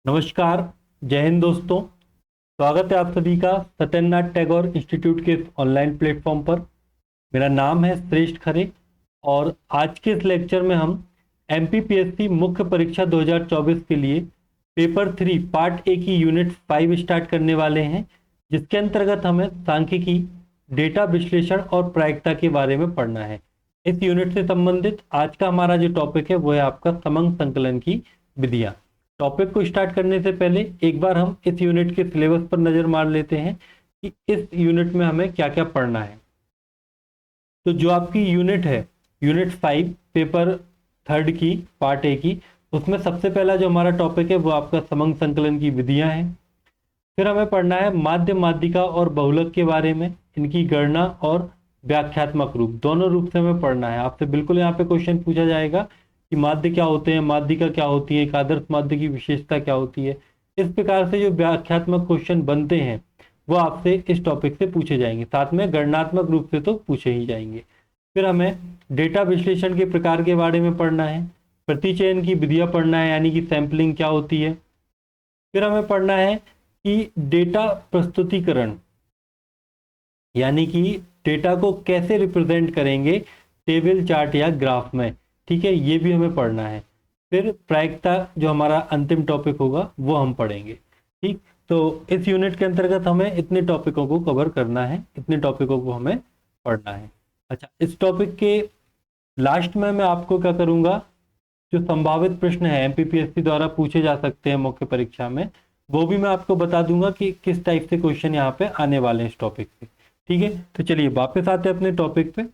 नमस्कार। जय हिंद दोस्तों। स्वागत है आप सभी का सत्येंद्रनाथ टैगोर इंस्टीट्यूट के ऑनलाइन प्लेटफॉर्म पर। मेरा नाम है श्रेष्ठ खरे और आज के इस लेक्चर में हम एमपीपीएससी मुख्य परीक्षा 2024 के लिए पेपर 3 पार्ट ए की यूनिट 5 स्टार्ट करने वाले हैं, जिसके अंतर्गत हमें सांख्यिकी, डेटा विश्लेषण और प्रायिकता के बारे में पढ़ना है। इस यूनिट से संबंधित आज का हमारा जो टॉपिक है वो है आपका समंग संकलन की विधियां। टॉपिक को स्टार्ट करने से पहले एक बार हम इस यूनिट के सिलेबस पर नजर मार लेते हैं कि इस यूनिट में हमें क्या क्या पढ़ना है। तो जो आपकी यूनिट है, यूनिट 5 पेपर 3 की पार्ट ए की, उसमें सबसे पहला जो हमारा टॉपिक है वो आपका समंग संकलन की विधियां हैं। फिर हमें पढ़ना है माध्य, माध्यिका और बहुलक के बारे में, इनकी गणना और व्याख्यात्मक रूप, दोनों रूप से हमें पढ़ना है। आपसे बिल्कुल यहाँ पे क्वेश्चन पूछा जाएगा कि माध्य क्या होते हैं, माध्यिका क्या होती है, एक आदर्श माध्य की विशेषता क्या होती है। इस प्रकार से जो व्याख्यात्मक क्वेश्चन बनते हैं वो आपसे इस टॉपिक से पूछे जाएंगे, साथ में गणनात्मक रूप से तो पूछे ही जाएंगे। फिर हमें डेटा विश्लेषण के प्रकार के बारे में पढ़ना है, प्रतिचयन की विधियां पढ़ना है, यानी कि सैंपलिंग क्या होती है। फिर हमें पढ़ना है कि डेटा प्रस्तुतिकरण, यानी कि डेटा को कैसे रिप्रेजेंट करेंगे टेबल, चार्ट या ग्राफ में। ठीक है, ये भी हमें पढ़ना है। फिर प्रायिकता जो हमारा अंतिम टॉपिक होगा वो हम पढ़ेंगे। ठीक, तो इस यूनिट के अंतर्गत हमें इतने टॉपिकों को कवर करना है, इतने टॉपिकों को हमें पढ़ना है। अच्छा, इस टॉपिक के लास्ट में मैं आपको क्या करूंगा, जो संभावित प्रश्न है एमपीपीएससी द्वारा पूछे जा सकते हैं मुख्य परीक्षा में, वो भी मैं आपको बता दूंगा कि किस टाइप से क्वेश्चन यहाँ पे आने वाले हैं इस टॉपिक से। ठीक है, तो चलिए वापस आते हैं अपने टॉपिक पे।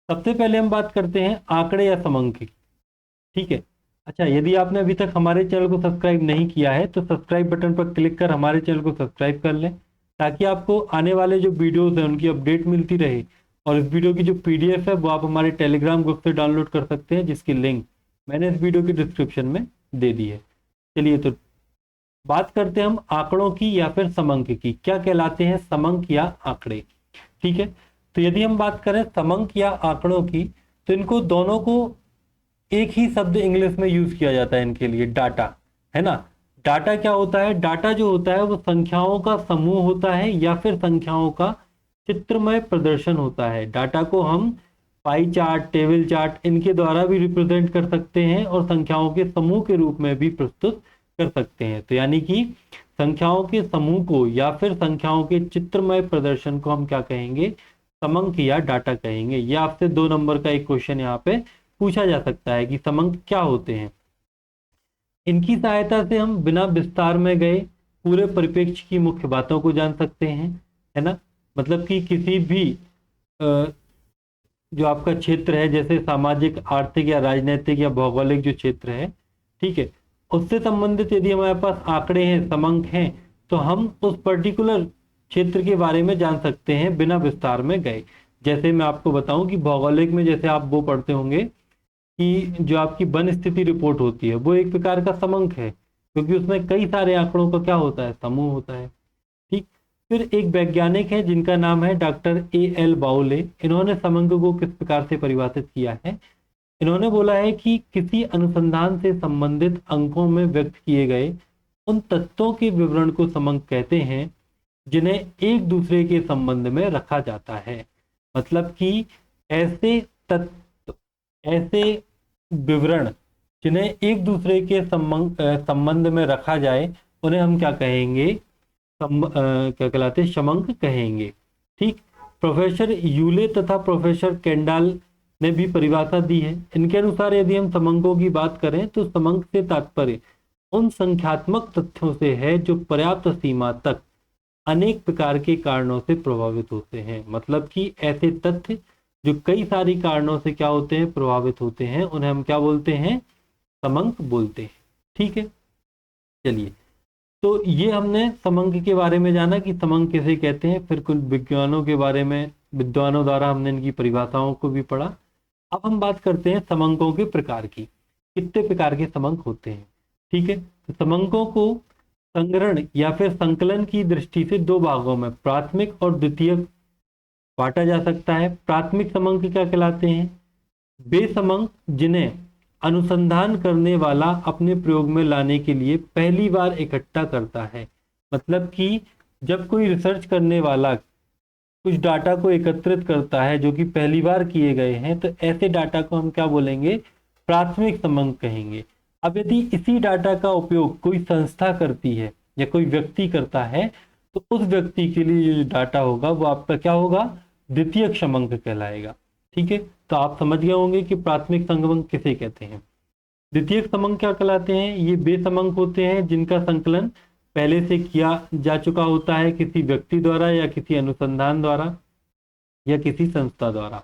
सबसे पहले हम बात करते हैं आंकड़े या समंक की। ठीक है, अच्छा, यदि आपने अभी तक हमारे चैनल को सब्सक्राइब नहीं किया है तो सब्सक्राइब बटन पर क्लिक कर हमारे चैनल को सब्सक्राइब कर लें, ताकि आपको आने वाले जो वीडियोस हैं उनकी अपडेट मिलती रहे। और इस वीडियो की जो पीडीएफ है वो आप हमारे टेलीग्राम ग्रुप से डाउनलोड कर सकते हैं, जिसकी लिंक मैंने इस वीडियो की डिस्क्रिप्शन में दे दी है। चलिए, तो बात करते हैं हम आंकड़ों की या फिर समंक की। क्या कहलाते हैं समंक या आंकड़े? ठीक है, तो यदि हम बात करें समंक या आंकड़ों की, तो इनको दोनों को एक ही शब्द इंग्लिश में यूज किया जाता है इनके लिए, डाटा, है ना। डाटा क्या होता है? डाटा जो होता है वो संख्याओं का समूह होता है या फिर संख्याओं का चित्रमय प्रदर्शन होता है। डाटा को हम पाई चार्ट, टेबल चार्ट, इनके द्वारा भी रिप्रेजेंट कर सकते हैं और संख्याओं के समूह के रूप में भी प्रस्तुत कर सकते हैं। तो यानी कि संख्याओं के समूह को या फिर संख्याओं के चित्रमय प्रदर्शन को हम क्या कहेंगे? समंक या डाटा कहेंगे। यह आपसे 2 नंबर का एक क्वेश्चन यहाँ पे पूछा जा सकता है कि समंक क्या होते हैं। इनकी सहायता से हम बिना विस्तार में गए पूरे परिप्रेक्ष्य की मुख्य बातों को जान सकते हैं, है ना। मतलब कि किसी भी जो आपका क्षेत्र है, जैसे सामाजिक, आर्थिक या राजनीतिक या भौगोलिक जो क्षेत्र है, ठीक है, उससे संबंधित यदि हमारे पास आंकड़े हैं, समंक हैं, तो हम उस पर्टिकुलर क्षेत्र के बारे में जान सकते हैं बिना विस्तार में गए। जैसे मैं आपको बताऊं कि भौगोलिक में जैसे आप वो पढ़ते होंगे कि जो आपकी वन स्थिति रिपोर्ट होती है वो एक प्रकार का समंक है, क्योंकि उसमें कई सारे आंकड़ों का क्या होता है? समूह होता है। ठीक, फिर एक वैज्ञानिक है जिनका नाम है डॉक्टर एएल बाउले। इन्होंने समंक को किस प्रकार से परिभाषित किया है? इन्होंने बोला है कि किसी अनुसंधान से संबंधित अंकों में व्यक्त किए गए उन तत्वों के विवरण को समंक कहते हैं जिन्हें एक दूसरे के संबंध में रखा जाता है। मतलब कि ऐसे तत्व, ऐसे विवरण जिन्हें एक दूसरे के संबंध में रखा जाए, उन्हें हम क्या कहेंगे? क्या कहलाते हैं? समंक कहेंगे। ठीक, प्रोफेसर यूले तथा प्रोफेसर केंडाल ने भी परिभाषा दी है। इनके अनुसार यदि हम समंकों की बात करें तो समंक से तात्पर्य उन संख्यात्मक तथ्यों से है जो पर्याप्त सीमा तक अनेक प्रकार के कारणों से प्रभावित होते हैं। मतलब कि ऐसे तथ्य जो कई सारी कारणों से क्या होते हैं? प्रभावित होते हैं, उन्हें हम क्या बोलते हैं? समंक बोलते हैं। ठीक है, चलिए, तो ये हमने समंक के बारे में जाना कि समंक किसे कहते हैं। फिर कुछ विज्ञानों के बारे में, विद्वानों द्वारा हमने इनकी परिभाषाओं को भी पढ़ा। अब हम बात करते हैं समंकों के प्रकार की। कितने प्रकार के समंक होते हैं? ठीक है, तो समंकों को संग्रहण या फिर संकलन की दृष्टि से 2 भागों में, प्राथमिक और द्वितीयक, बांटा जा सकता है। प्राथमिक समंक क्या कहलाते हैं? वे समंक जिन्हें अनुसंधान करने वाला अपने प्रयोग में लाने के लिए पहली बार इकट्ठा करता है। मतलब कि जब कोई रिसर्च करने वाला कुछ डाटा को एकत्रित करता है जो कि पहली बार किए गए हैं, तो ऐसे डाटा को हम क्या बोलेंगे, प्राथमिक समंक कहेंगे। अब यदि इसी डाटा का उपयोग कोई संस्था करती है या कोई व्यक्ति करता है, तो उस व्यक्ति के लिए जो डाटा होगा वो आपका क्या होगा, द्वितीयक समंक कहलाएगा। ठीक है, तो आप समझ गए होंगे कि प्राथमिक समंक किसे कहते हैं। द्वितीयक समंक क्या कहलाते हैं, ये वे समंक होते हैं जिनका संकलन पहले से किया जा चुका होता है किसी व्यक्ति द्वारा या किसी अनुसंधान द्वारा या किसी संस्था द्वारा।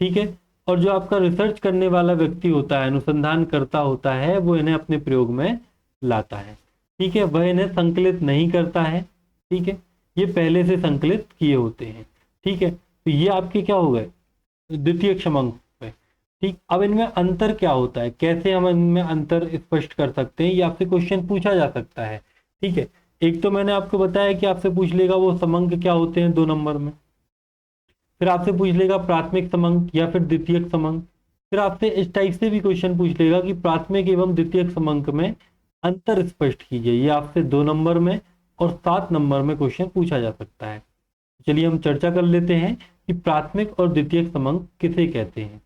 ठीक है, और जो आपका रिसर्च करने वाला व्यक्ति होता है, अनुसंधान करता होता है, वो इन्हें अपने प्रयोग में लाता है। ठीक है, वह इन्हें संकलित नहीं करता है। ठीक है, ये पहले से संकलित किए होते हैं। ठीक है, तो ये आपके क्या हो गए, द्वितीयक समंक में। ठीक, अब इनमें अंतर क्या होता है, कैसे हम इनमें अंतर स्पष्ट कर सकते हैं, ये आपसे क्वेश्चन पूछा जा सकता है। ठीक है, एक तो मैंने आपको बताया कि आपसे पूछ लेगा वो समंक क्या होते हैं 2 नंबर में, फिर आपसे पूछ लेगा प्राथमिक समंक या फिर द्वितीयक समंक, फिर आपसे इस टाइप से भी क्वेश्चन पूछ लेगा कि प्राथमिक एवं द्वितीयक समंक में अंतर स्पष्ट कीजिए। ये आपसे 2 नंबर में और 7 नंबर में क्वेश्चन पूछा जा सकता है। चलिए हम चर्चा कर लेते हैं कि प्राथमिक और द्वितीयक समंक किसे कहते हैं।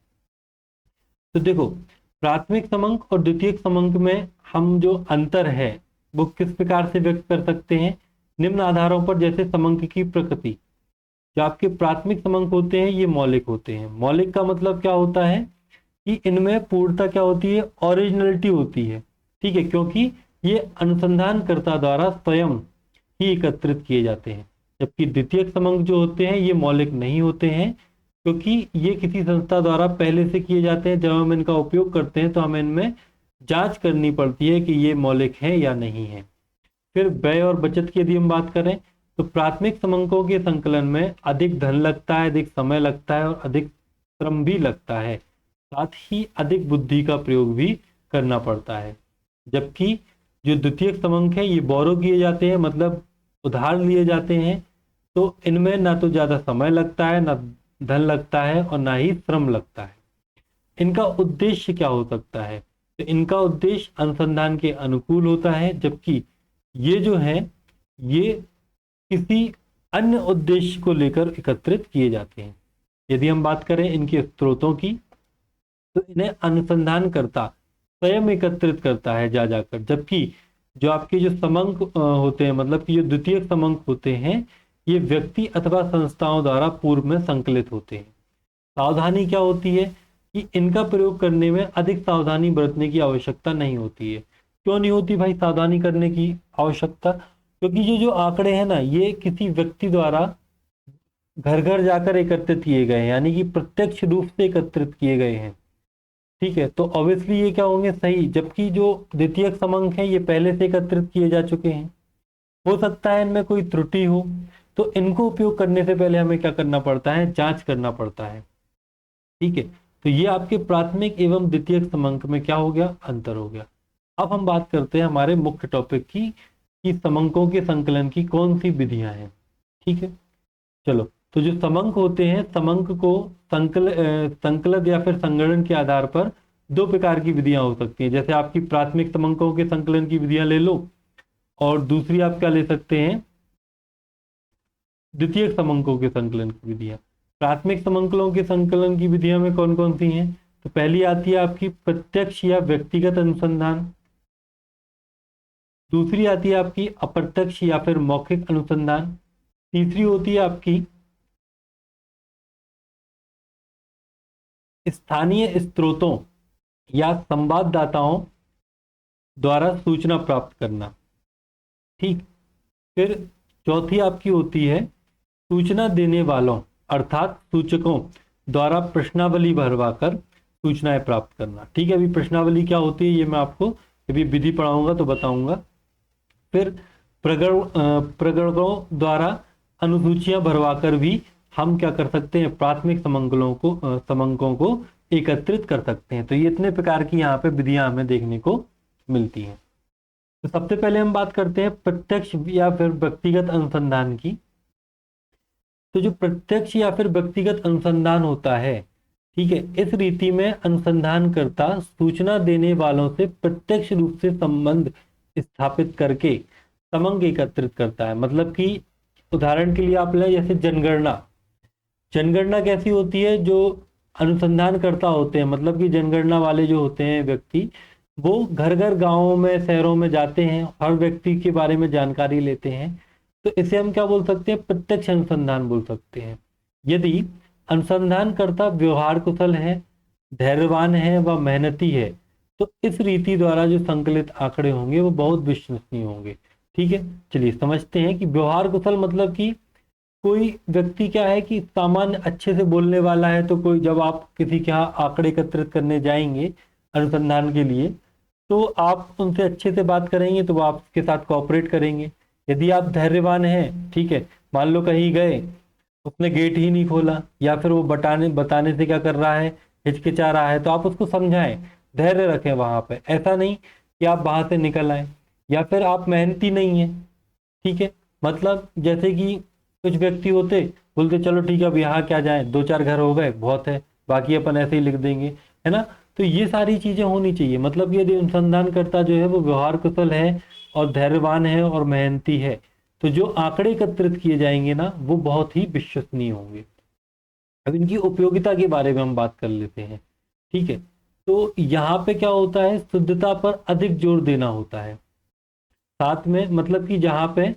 तो देखो, प्राथमिक समंक और द्वितीयक समंक में हम जो अंतर है वो किस प्रकार से व्यक्त कर सकते हैं, निम्न आधारों पर। जैसे समंक की प्रकृति, जो आपके प्राथमिक समंक होते हैं ये मौलिक होते हैं। मौलिक का मतलब क्या होता है कि इनमें पूर्णता क्या होती है, ओरिजिनलिटी होती है। ठीक है, क्योंकि ये अनुसंधानकर्ता द्वारा स्वयं ही एकत्रित किए जाते हैं। जबकि द्वितीयक समंक जो होते हैं ये मौलिक नहीं होते हैं, क्योंकि ये किसी संस्था द्वारा पहले से किए जाते हैं। जब हम इनका उपयोग करते हैं तो हमें इनमें जांच करनी पड़ती है कि ये मौलिक है या नहीं है। फिर व्यय और बचत की यदि हम बात करें, तो प्राथमिक समंकों के संकलन में अधिक धन लगता है, अधिक समय लगता है और अधिक श्रम भी लगता है, साथ ही अधिक बुद्धि का प्रयोग भी करना पड़ता है। जबकि जो द्वितीयक समंक है ये बोरो किए जाते हैं, मतलब उधार लिए जाते हैं, तो इनमें ना तो ज्यादा समय लगता है, ना धन लगता है और ना ही श्रम लगता है। इनका उद्देश्य क्या हो सकता है, तो इनका उद्देश्य अनुसंधान के अनुकूल होता है, जबकि ये जो है ये किसी अन्य उद्देश्य को लेकर एकत्रित किए जाते हैं। यदि हम बात करें इनके स्रोतों की, तो इन्हें अनुसंधान करता स्वयं एकत्रित करता है जा जाकर। जबकि जो आपके जो समंक होते हैं, मतलब कि जो द्वितीयक समंक होते हैं, ये व्यक्ति अथवा संस्थाओं द्वारा पूर्व में संकलित होते हैं। सावधानी क्या होती है कि इनका प्रयोग करने में अधिक सावधानी बरतने की आवश्यकता नहीं होती है। क्यों नहीं होती भाई सावधानी करने की आवश्यकता, क्योंकि ये जो आंकड़े हैं ना, ये किसी व्यक्ति द्वारा घर घर जाकर एकत्रित किए गए हैं, यानी कि प्रत्यक्ष रूप से एकत्रित किए गए हैं। ठीक है, तो ऑब्वियसली ये क्या होंगे, सही। जबकि जो द्वितीयक समंक है ये पहले से एकत्रित किए जा चुके हैं। हो सकता है इनमें कोई त्रुटि हो, तो इनको उपयोग करने से पहले हमें क्या करना पड़ता है, जांच करना पड़ता है। ठीक है, तो ये आपके प्राथमिक एवं द्वितीयक समंक में क्या हो गया, अंतर हो गया। अब हम बात करते हैं हमारे मुख्य टॉपिक की कि समंकों के संकलन की कौन सी विधियां हैं। ठीक है, चलो, तो जो समंक होते हैं, समंक को संकलन या फिर संगणन के आधार पर 2 प्रकार की विधियां हो सकती हैं। जैसे आपकी प्राथमिक समंकों के संकलन की विधियां ले लो, और दूसरी आप क्या ले सकते हैं, द्वितीयक समंकों के संकलन की विधियां। प्राथमिक समंकलों के संकलन की विधियां में कौन कौन सी हैं, तो पहली आती है आपकी प्रत्यक्ष या व्यक्तिगत अनुसंधान, दूसरी आती है आपकी अप्रत्यक्ष या फिर मौखिक अनुसंधान, तीसरी होती है आपकी स्थानीय स्रोतों या संवाददाताओं द्वारा सूचना प्राप्त करना। ठीक, फिर चौथी आपकी होती है सूचना देने वालों अर्थात सूचकों द्वारा प्रश्नावली भरवाकर सूचनाएं प्राप्त करना। ठीक है, अभी प्रश्नावली क्या होती है ये मैं आपको अभी विधि पढ़ाऊंगा तो बताऊंगा। फिर प्रगणकों द्वारा अनुसूचियां भरवाकर भी हम क्या कर सकते हैं, प्राथमिक समंकों को एकत्रित कर सकते हैं। तो ये इतने प्रकार की यहाँ पे विधियां हमें देखने को मिलती हैं। तो सबसे पहले हम बात करते हैं प्रत्यक्ष या फिर व्यक्तिगत अनुसंधान की। तो जो प्रत्यक्ष या फिर व्यक्तिगत अनुसंधान होता है ठीक है। इस रीति में अनुसंधानकर्ता सूचना देने वालों से प्रत्यक्ष रूप से संबंध स्थापित करके समंग एकत्रित करता है। मतलब कि उदाहरण के लिए आप लें जैसे जनगणना। जनगणना कैसी होती है? जो अनुसंधानकर्ता होते हैं, मतलब कि जनगणना वाले जो होते हैं व्यक्ति, वो घर घर गांवों में शहरों में जाते हैं, हर व्यक्ति के बारे में जानकारी लेते हैं। तो इसे हम क्या बोल सकते हैं? प्रत्यक्ष अनुसंधान बोल सकते हैं। यदि अनुसंधानकर्ता व्यवहार कुशल है, धैर्यवान है व मेहनती है, तो इस रीति द्वारा जो संकलित आंकड़े होंगे वो बहुत विश्वसनीय होंगे। ठीक है, चलिए समझते हैं कि व्यवहार कुशल मतलब कि कोई व्यक्ति क्या है कि सामान्य अच्छे से बोलने वाला है, तो कोई जब आप किसी के यहाँ आंकड़े एकत्रित करने जाएंगे अनुसंधान के लिए, तो आप उनसे अच्छे से बात करेंगे तो वो आपके साथ कोऑपरेट करेंगे। यदि आप धैर्यवान हैं, ठीक है, मान लो कहीं गए, उसने गेट ही नहीं खोला, या फिर वो बताने से क्या कर रहा है, हिचकिचा रहा है, तो आप उसको समझाएं, धैर्य रखें वहां पे। ऐसा नहीं कि आप वहां से निकल आए। या फिर आप मेहनती नहीं है, ठीक है, मतलब जैसे कि कुछ व्यक्ति होते, बोलते चलो ठीक है अब यहाँ क्या जाए, दो चार घर हो गए बहुत है, बाकी अपन ऐसे ही लिख देंगे, है ना। तो ये सारी चीजें होनी चाहिए। मतलब यदि अनुसंधानकर्ता जो है वो व्यवहार कुशल है और धैर्यवान है और मेहनती है, तो जो आंकड़े एकत्रित किए जाएंगे ना वो बहुत ही विश्वसनीय होंगे। अब इनकी उपयोगिता के बारे में हम बात कर लेते हैं। ठीक है, तो यहाँ पे क्या होता है, शुद्धता पर अधिक जोर देना होता है। साथ में मतलब कि जहाँ पे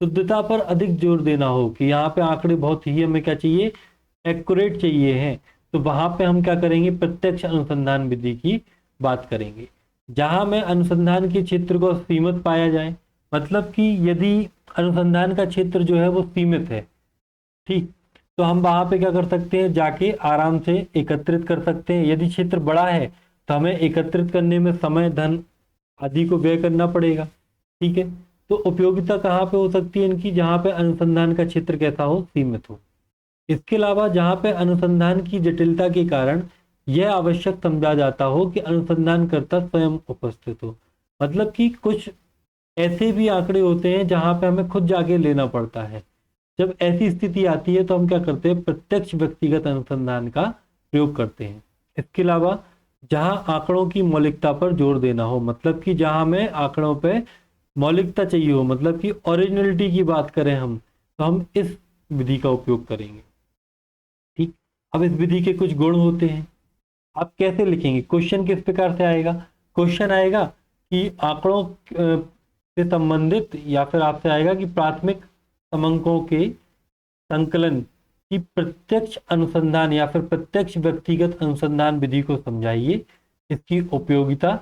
शुद्धता पर अधिक जोर देना हो, कि यहाँ पे आंकड़े बहुत ही हमें क्या चाहिए, एक्यूरेट चाहिए हैं, तो वहां पे हम क्या करेंगे, प्रत्यक्ष अनुसंधान विधि की बात करेंगे। जहां में अनुसंधान के क्षेत्र को सीमित पाया जाए, मतलब कि यदि अनुसंधान का क्षेत्र जो है वो सीमित है, ठीक, तो हम वहां पे क्या कर सकते हैं, जाके आराम से एकत्रित कर सकते हैं। यदि क्षेत्र बड़ा है तो हमें एकत्रित करने में समय, धन आदि को व्यय करना पड़ेगा। ठीक है, तो उपयोगिता कहाँ पे हो सकती है इनकी, जहाँ पे अनुसंधान का क्षेत्र कैसा हो, सीमित हो। इसके अलावा जहाँ पे अनुसंधान की जटिलता के कारण यह आवश्यक समझा जाता हो कि अनुसंधानकर्ता स्वयं उपस्थित हो। मतलब कि कुछ ऐसे भी आंकड़े होते हैं जहाँ पे हमें खुद जाके लेना पड़ता है। जब ऐसी स्थिति आती है तो हम क्या करते हैं, प्रत्यक्ष व्यक्तिगत अनुसंधान का प्रयोग करते हैं। इसके अलावा जहाँ आंकड़ों की मौलिकता पर जोर देना हो, मतलब कि जहाँ हमें आंकड़ों पे मौलिकता चाहिए हो, मतलब कि ओरिजिनलिटी की बात करें हम, तो हम इस विधि का उपयोग करेंगे। ठीक, अब इस विधि के कुछ गुण होते हैं। आप कैसे लिखेंगे, क्वेश्चन किस प्रकार से आएगा? क्वेश्चन आएगा कि आंकड़ों से संबंधित, या फिर आपसे आएगा कि प्राथमिक समंकों के संकलन की प्रत्यक्ष अनुसंधान या फिर प्रत्यक्ष व्यक्तिगत अनुसंधान विधि को समझाइए, इसकी उपयोगिता,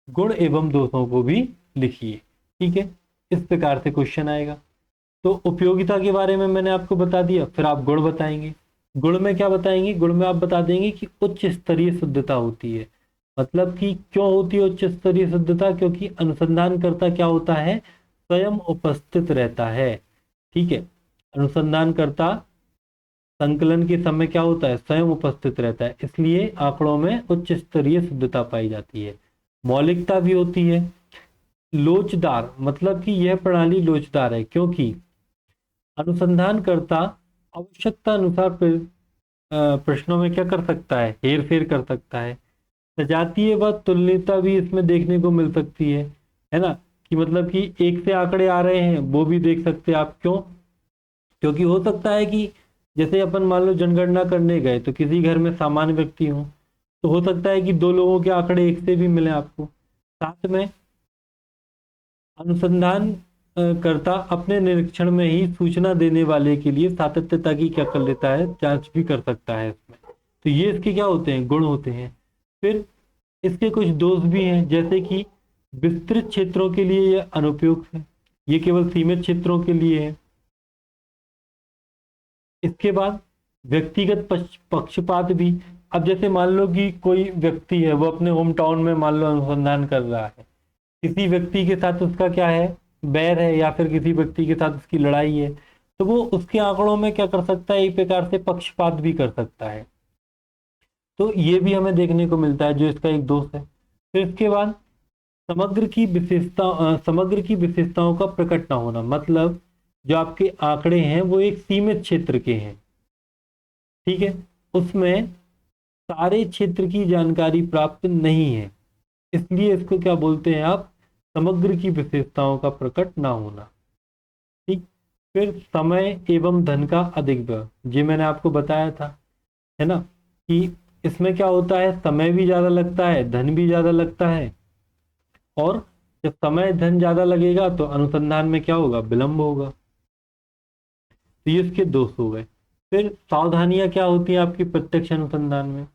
गुण एवं दोषों को भी लिखिए। ठीक है, इस प्रकार से क्वेश्चन आएगा। तो उपयोगिता के बारे में मैंने आपको बता दिया, फिर आप गुण बताएंगे। गुण में क्या बताएंगे? गुण में आप बता देंगे कि उच्च स्तरीय शुद्धता होती है। मतलब कि क्यों होती है उच्च स्तरीय शुद्धता? क्योंकि अनुसंधानकर्ता क्या होता है, स्वयं उपस्थित रहता है। ठीक है, अनुसंधानकर्ता संकलन के समय क्या होता है, स्वयं उपस्थित रहता है, इसलिए आंकड़ों में उच्च स्तरीय शुद्धता पाई जाती है। मौलिकता भी होती है। लोचदार, मतलब कि यह प्रणाली लोचदार है क्योंकि अनुसंधानकर्ता आवश्यकता अनुसार प्रश्नों में क्या कर सकता है, हेर फेर कर सकता है। सजातीय व तुलनीयता भी इसमें देखने को मिल सकती है ना, कि मतलब कि एक से आंकड़े आ रहे हैं वो भी देख सकते हैं आप। क्यों? क्योंकि हो सकता है कि जैसे अपन मान लो जनगणना करने गए तो किसी घर में सामान्य व्यक्ति हो, तो हो सकता है कि दो लोगों के आंकड़े एक से भी मिले आपको। साथ में अनुसंधान करता अपने निरीक्षण में ही सूचना देने वाले के लिए सातत्यता की क्या कर लेता है, जांच भी कर सकता है इसमें। तो ये इसके क्या होते हैं, गुण होते हैं। फिर इसके कुछ दोष भी हैं, जैसे कि विस्तृत क्षेत्रों के लिए यह अनुपयुक्त है, ये केवल सीमित क्षेत्रों के लिए है। इसके बाद व्यक्तिगत पक्षपात भी। अब जैसे मान लो कि कोई व्यक्ति है, वो अपने होम टाउन में मान लो अनुसंधान कर रहा है, किसी व्यक्ति के साथ उसका क्या है, बैर है, या फिर किसी व्यक्ति के साथ उसकी लड़ाई है, तो वो उसके आंकड़ों में क्या कर सकता है, एक प्रकार से पक्षपात भी कर सकता है। तो ये भी हमें देखने को मिलता है, जो इसका एक दोष है। फिर इसके बाद समग्र की विशेषताओं का प्रकट ना होना, मतलब जो आपके आंकड़े हैं वो एक सीमित क्षेत्र के हैं, ठीक है, उसमें सारे क्षेत्र की जानकारी प्राप्त नहीं है, इसलिए इसको क्या बोलते हैं आप, समग्र की विशेषताओं का प्रकट ना होना। ठीक। फिर समय एवं धन का अधिक व्यय, ये मैंने आपको बताया था, है ना, कि इसमें क्या होता है, समय भी ज्यादा लगता है, धन भी ज्यादा लगता है, और जब समय धन ज्यादा लगेगा तो अनुसंधान में क्या होगा, विलंब होगा। तो ये इसके दोष हो गए। फिर सावधानियां क्या होती हैं आपकी प्रत्यक्ष अनुसंधान में।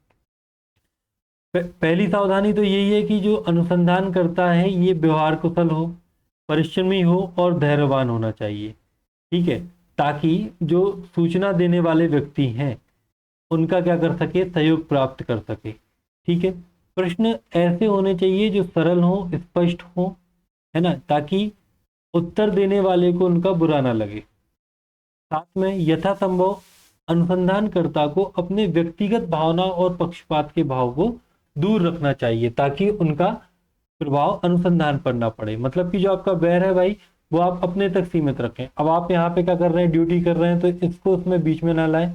पहली सावधानी तो यही है कि जो अनुसंधान करता है ये व्यवहार कुशल हो, परिश्रमी हो और धैर्यवान होना चाहिए। ठीक है, ताकि जो सूचना देने वाले व्यक्ति हैं उनका क्या कर सके, सहयोग प्राप्त कर सके। ठीक है, प्रश्न ऐसे होने चाहिए जो सरल हो, स्पष्ट हो, है ना, ताकि उत्तर देने वाले को उनका बुरा ना लगे। साथ में यथासंभव अनुसंधानकर्ता को अपने व्यक्तिगत भावना और पक्षपात के भाव को दूर रखना चाहिए, ताकि उनका प्रभाव अनुसंधान पर ना पड़े। मतलब कि जो आपका वैर है भाई, वो आप अपने तक सीमित रखें। अब आप यहाँ पे क्या कर रहे हैं, ड्यूटी कर रहे हैं, तो इसको उसमें बीच में ना लाए,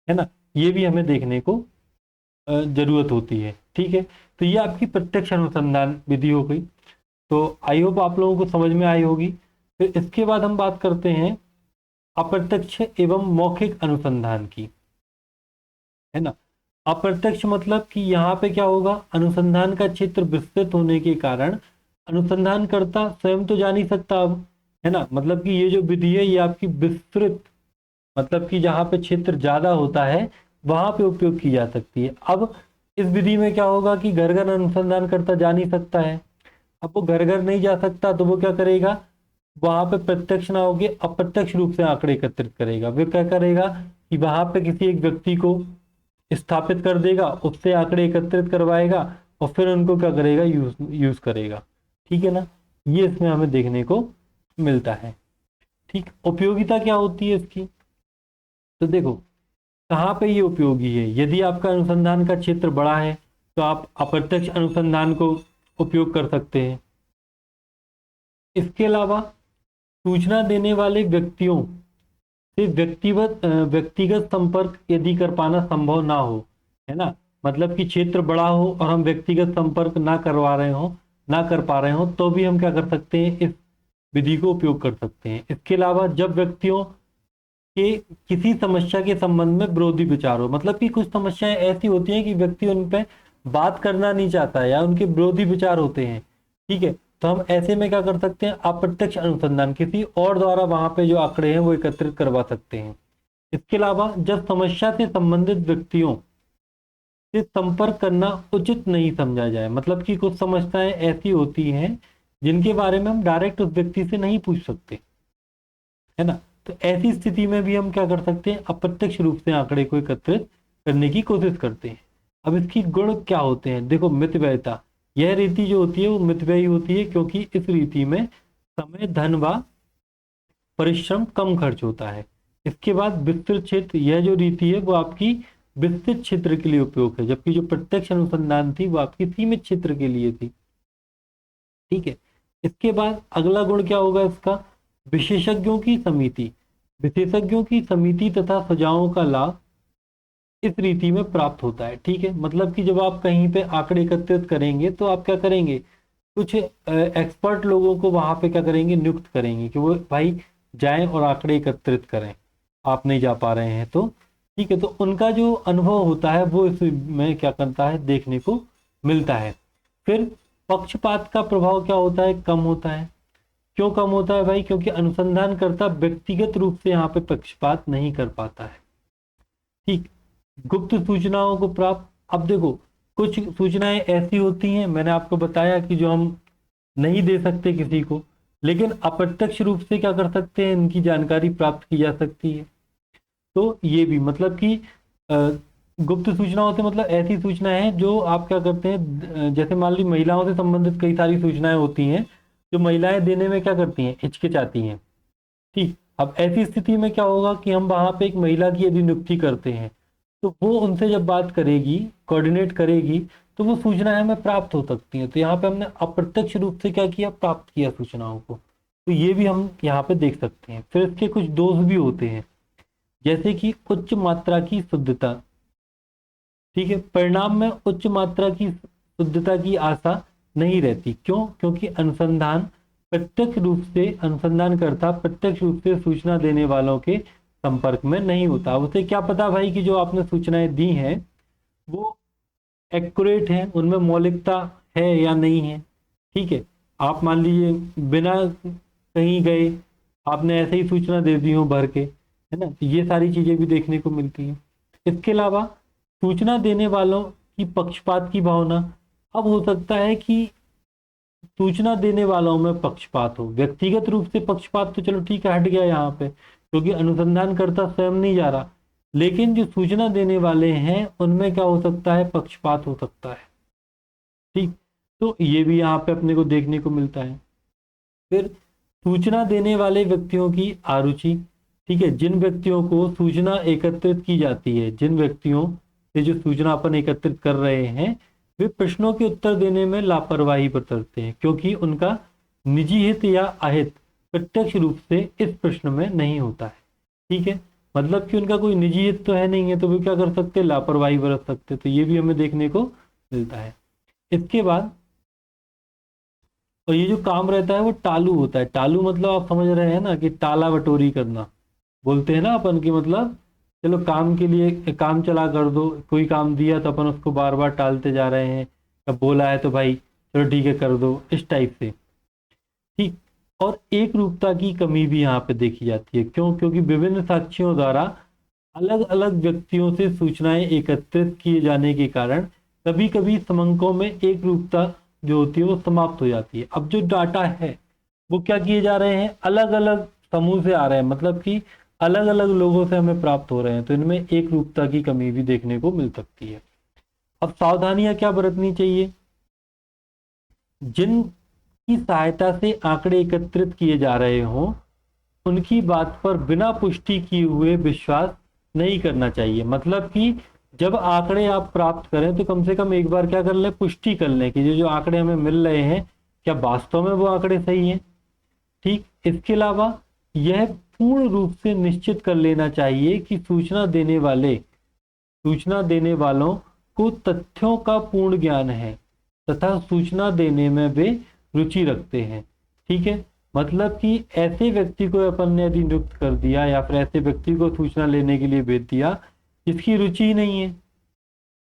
है ना, ये भी हमें देखने को जरूरत होती है। ठीक है, तो ये आपकी प्रत्यक्ष अनुसंधान विधि हो गई। तो आई होप आप लोगों को समझ में आई होगी। फिर इसके बाद हम बात करते हैं अप्रत्यक्ष एवं मौखिक अनुसंधान की, है ना। अप्रत्यक्ष मतलब कि यहाँ पे क्या होगा, अनुसंधान का क्षेत्र विस्तृत होने के कारण अनुसंधानकर्ता स्वयं तो जा नहीं सकता अब, है ना, मतलब कि ये जो विधि है ये आपकी विस्तृत, मतलब कि जहाँ पे क्षेत्र ज्यादा होता है वहां पे उपयोग की जा सकती है। अब इस विधि में क्या होगा कि घर घर अनुसंधानकर्ता जा नहीं सकता है। अब वो घर घर नहीं जा सकता तो वो क्या करेगा, वहां पे प्रत्यक्ष ना होके अप्रत्यक्ष रूप से आंकड़े एकत्रित करेगा। वे क्या करेगा कि वहां पे किसी एक व्यक्ति को स्थापित कर देगा, उससे आंकड़े एकत्रित करवाएगा और फिर उनको क्या करेगा, यूज करेगा। ठीक है ना, ये इसमें हमें देखने को मिलता है। ठीक, उपयोगिता क्या होती है इसकी, तो देखो कहाँ पे ये उपयोगी है। यदि आपका अनुसंधान का क्षेत्र बड़ा है तो आप अप्रत्यक्ष अनुसंधान को उपयोग कर सकते हैं। इसके अलावा सूचना देने वाले व्यक्तियों से व्यक्तिगत संपर्क यदि कर पाना संभव ना हो, है ना, मतलब कि क्षेत्र बड़ा हो और हम व्यक्तिगत संपर्क ना करवा रहे हो, ना कर पा रहे हो, तो भी हम क्या कर सकते हैं, इस विधि को उपयोग कर सकते हैं। इसके अलावा जब व्यक्तियों के किसी समस्या के संबंध में विरोधी विचार हो, मतलब कि कुछ समस्याएं ऐसी होती हैं कि व्यक्ति उन पे बात करना नहीं चाहता है या उनके विरोधी विचार होते हैं। ठीक है, तो हम ऐसे में क्या कर सकते हैं, अप्रत्यक्ष अनुसंधान किसी और द्वारा वहां पे जो आंकड़े हैं वो एकत्रित करवा सकते हैं। इसके अलावा जब समस्या से संबंधित व्यक्तियों से संपर्क करना उचित नहीं समझा जाए, मतलब कि कुछ समस्याएं ऐसी होती हैं जिनके बारे में हम डायरेक्ट उस व्यक्ति से नहीं पूछ सकते, है ना, तो ऐसी स्थिति में भी हम क्या कर सकते हैं, अप्रत्यक्ष रूप से आंकड़े को एकत्रित करने की कोशिश करते हैं। अब इसकी गुण क्या होते हैं, देखो मितव्ययिता, यह रीति जो होती है वो मितव्ययी होती है, क्योंकि इस रीति में समय धन व परिश्रम कम खर्च होता है। इसके बाद विस्तृत क्षेत्र, यह जो रीति है वो आपकी विस्तृत क्षेत्र के लिए उपयोग है, जबकि जो प्रत्यक्ष अनुसंधान थी वो आपकी सीमित क्षेत्र के लिए थी। ठीक है, इसके बाद अगला गुण क्या होगा इसका, विशेषज्ञों की समिति, विशेषज्ञों की समिति तथा सुझावों का लाभ इस रीति में प्राप्त होता है। ठीक है, मतलब कि जब आप कहीं पे आंकड़े एकत्रित करेंगे तो आप क्या करेंगे, कुछ एक्सपर्ट लोगों को वहां पे क्या करेंगे, नियुक्त करेंगे कि वो भाई जाएं और आंकड़े एकत्रित करें, आप नहीं जा पा रहे हैं तो। ठीक है, तो उनका जो अनुभव होता है वो इसमें क्या करता है, देखने को मिलता है। फिर पक्षपात का प्रभाव क्या होता है, कम होता है। क्यों कम होता है भाई, क्योंकि अनुसंधानकर्ता व्यक्तिगत रूप से यहाँ पे पक्षपात नहीं कर पाता है। ठीक, गुप्त सूचनाओं को प्राप्त, अब देखो कुछ सूचनाएं ऐसी होती हैं, मैंने आपको बताया कि जो हम नहीं दे सकते किसी को, लेकिन अप्रत्यक्ष रूप से क्या कर सकते हैं, इनकी जानकारी प्राप्त की जा सकती है। तो ये भी मतलब कि अ, गुप्त सूचनाओं से मतलब ऐसी सूचनाएं हैं जो आप क्या करते हैं, जैसे मान ली महिलाओं से संबंधित कई सारी सूचनाएं होती हैं जो महिलाएं देने में क्या करती हैं, हिचकिचाती हैं। ठीक, अब ऐसी स्थिति में क्या होगा कि हम वहां पे एक महिला की यदि नियुक्ति करते हैं तो वो उनसे जब बात करेगी, कोऑर्डिनेट करेगी, तो वो सूचनाएं हमें प्राप्त हो सकती हैं। तो यहाँ पे हमने अप्रत्यक्ष रूप से क्या किया, प्राप्त किया सूचनाओं को। तो ये भी हम यहाँ पे देख सकते हैं। फिर इसके कुछ दोष भी होते हैं, जैसे कि उच्च मात्रा की शुद्धता। ठीक है। परिणाम में उच्च मात्रा की शुद्धता की आशा नहीं रहती। क्यों? क्योंकि अनुसंधानकर्ता प्रत्यक्ष रूप से सूचना देने वालों के संपर्क में नहीं होता। उसे क्या पता भाई कि जो आपने सूचनाएं दी हैं वो एक्यूरेट हैं, उनमें मौलिकता है या नहीं है। ठीक है, आप मान लीजिए बिना कहीं गए आपने ऐसे ही सूचना दे दी हो भर के, है ना, तो ये सारी चीजें भी देखने को मिलती हैं। इसके अलावा सूचना देने वालों की पक्षपात की भावना। अब हो सकता है कि सूचना देने वालों में पक्षपात हो, व्यक्तिगत रूप से पक्षपात तो चलो ठीक है, हट गया यहाँ पे क्योंकि अनुसंधानकर्ता स्वयं नहीं जा रहा, लेकिन जो सूचना देने वाले हैं उनमें क्या हो सकता है, पक्षपात हो सकता है। ठीक, तो ये भी यहाँ पे अपने को देखने को मिलता है। फिर सूचना देने वाले व्यक्तियों की आरुचि। ठीक है, जिन व्यक्तियों को सूचना एकत्रित की जाती है, जिन व्यक्तियों से जो सूचना अपन एकत्रित कर रहे हैं, वे प्रश्नों के उत्तर देने में लापरवाही बरतते हैं क्योंकि उनका निजी हित या अहित प्रत्यक्ष रूप से इस प्रश्न में नहीं होता है। ठीक है, मतलब कि उनका कोई निजी हित तो है नहीं है, तो वे क्या कर सकते, लापरवाही बरत सकते। तो ये भी हमें देखने को मिलता है। इसके बाद और ये जो काम रहता है वो टालू होता है। टालू मतलब आप समझ रहे हैं ना, कि टाला बटोरी करना बोलते हैं ना अपन, की मतलब चलो काम के लिए काम चला कर दो, कोई काम दिया तो अपन उसको बार बार टालते जा रहे हैं, अब बोला है तो भाई चलो ठीक है कर दो, इस टाइप से। ठीक, और एक रूपता की कमी भी यहाँ पे देखी जाती है। क्यों? क्योंकि विभिन्न साक्षियों द्वारा अलग अलग व्यक्तियों से सूचनाएं एकत्रित किए जाने के कारण कभी कभी समंकों में एक रूपता जो होती है वो समाप्त हो जाती है। अब जो डाटा है वो क्या किए जा रहे हैं, अलग अलग समूह से आ रहे हैं, मतलब कि अलग अलग लोगों से हमें प्राप्त हो रहे हैं, तो इनमें एक रूपता की कमी भी देखने को मिल सकती है। अब सावधानियां क्या बरतनी चाहिए, जिनकी सहायता से आंकड़े एकत्रित किए जा रहे हों उनकी बात पर बिना पुष्टि किए हुए विश्वास नहीं करना चाहिए। मतलब कि जब आंकड़े आप प्राप्त करें तो कम से कम एक बार क्या कर लें, पुष्टि कर लें कि जो जो आंकड़े हमें मिल रहे हैं क्या वास्तव में वो आंकड़े सही हैं। ठीक, इसके अलावा यह पूर्ण रूप से निश्चित कर लेना चाहिए कि सूचना देने वालों को तथ्यों का पूर्ण ज्ञान है तथा सूचना देने में वे रुचि रखते हैं। ठीक है, मतलब कि ऐसे व्यक्ति को अपन ने यदि नियुक्त कर दिया या फिर ऐसे व्यक्ति को सूचना लेने के लिए भेज दिया जिसकी रुचि ही नहीं है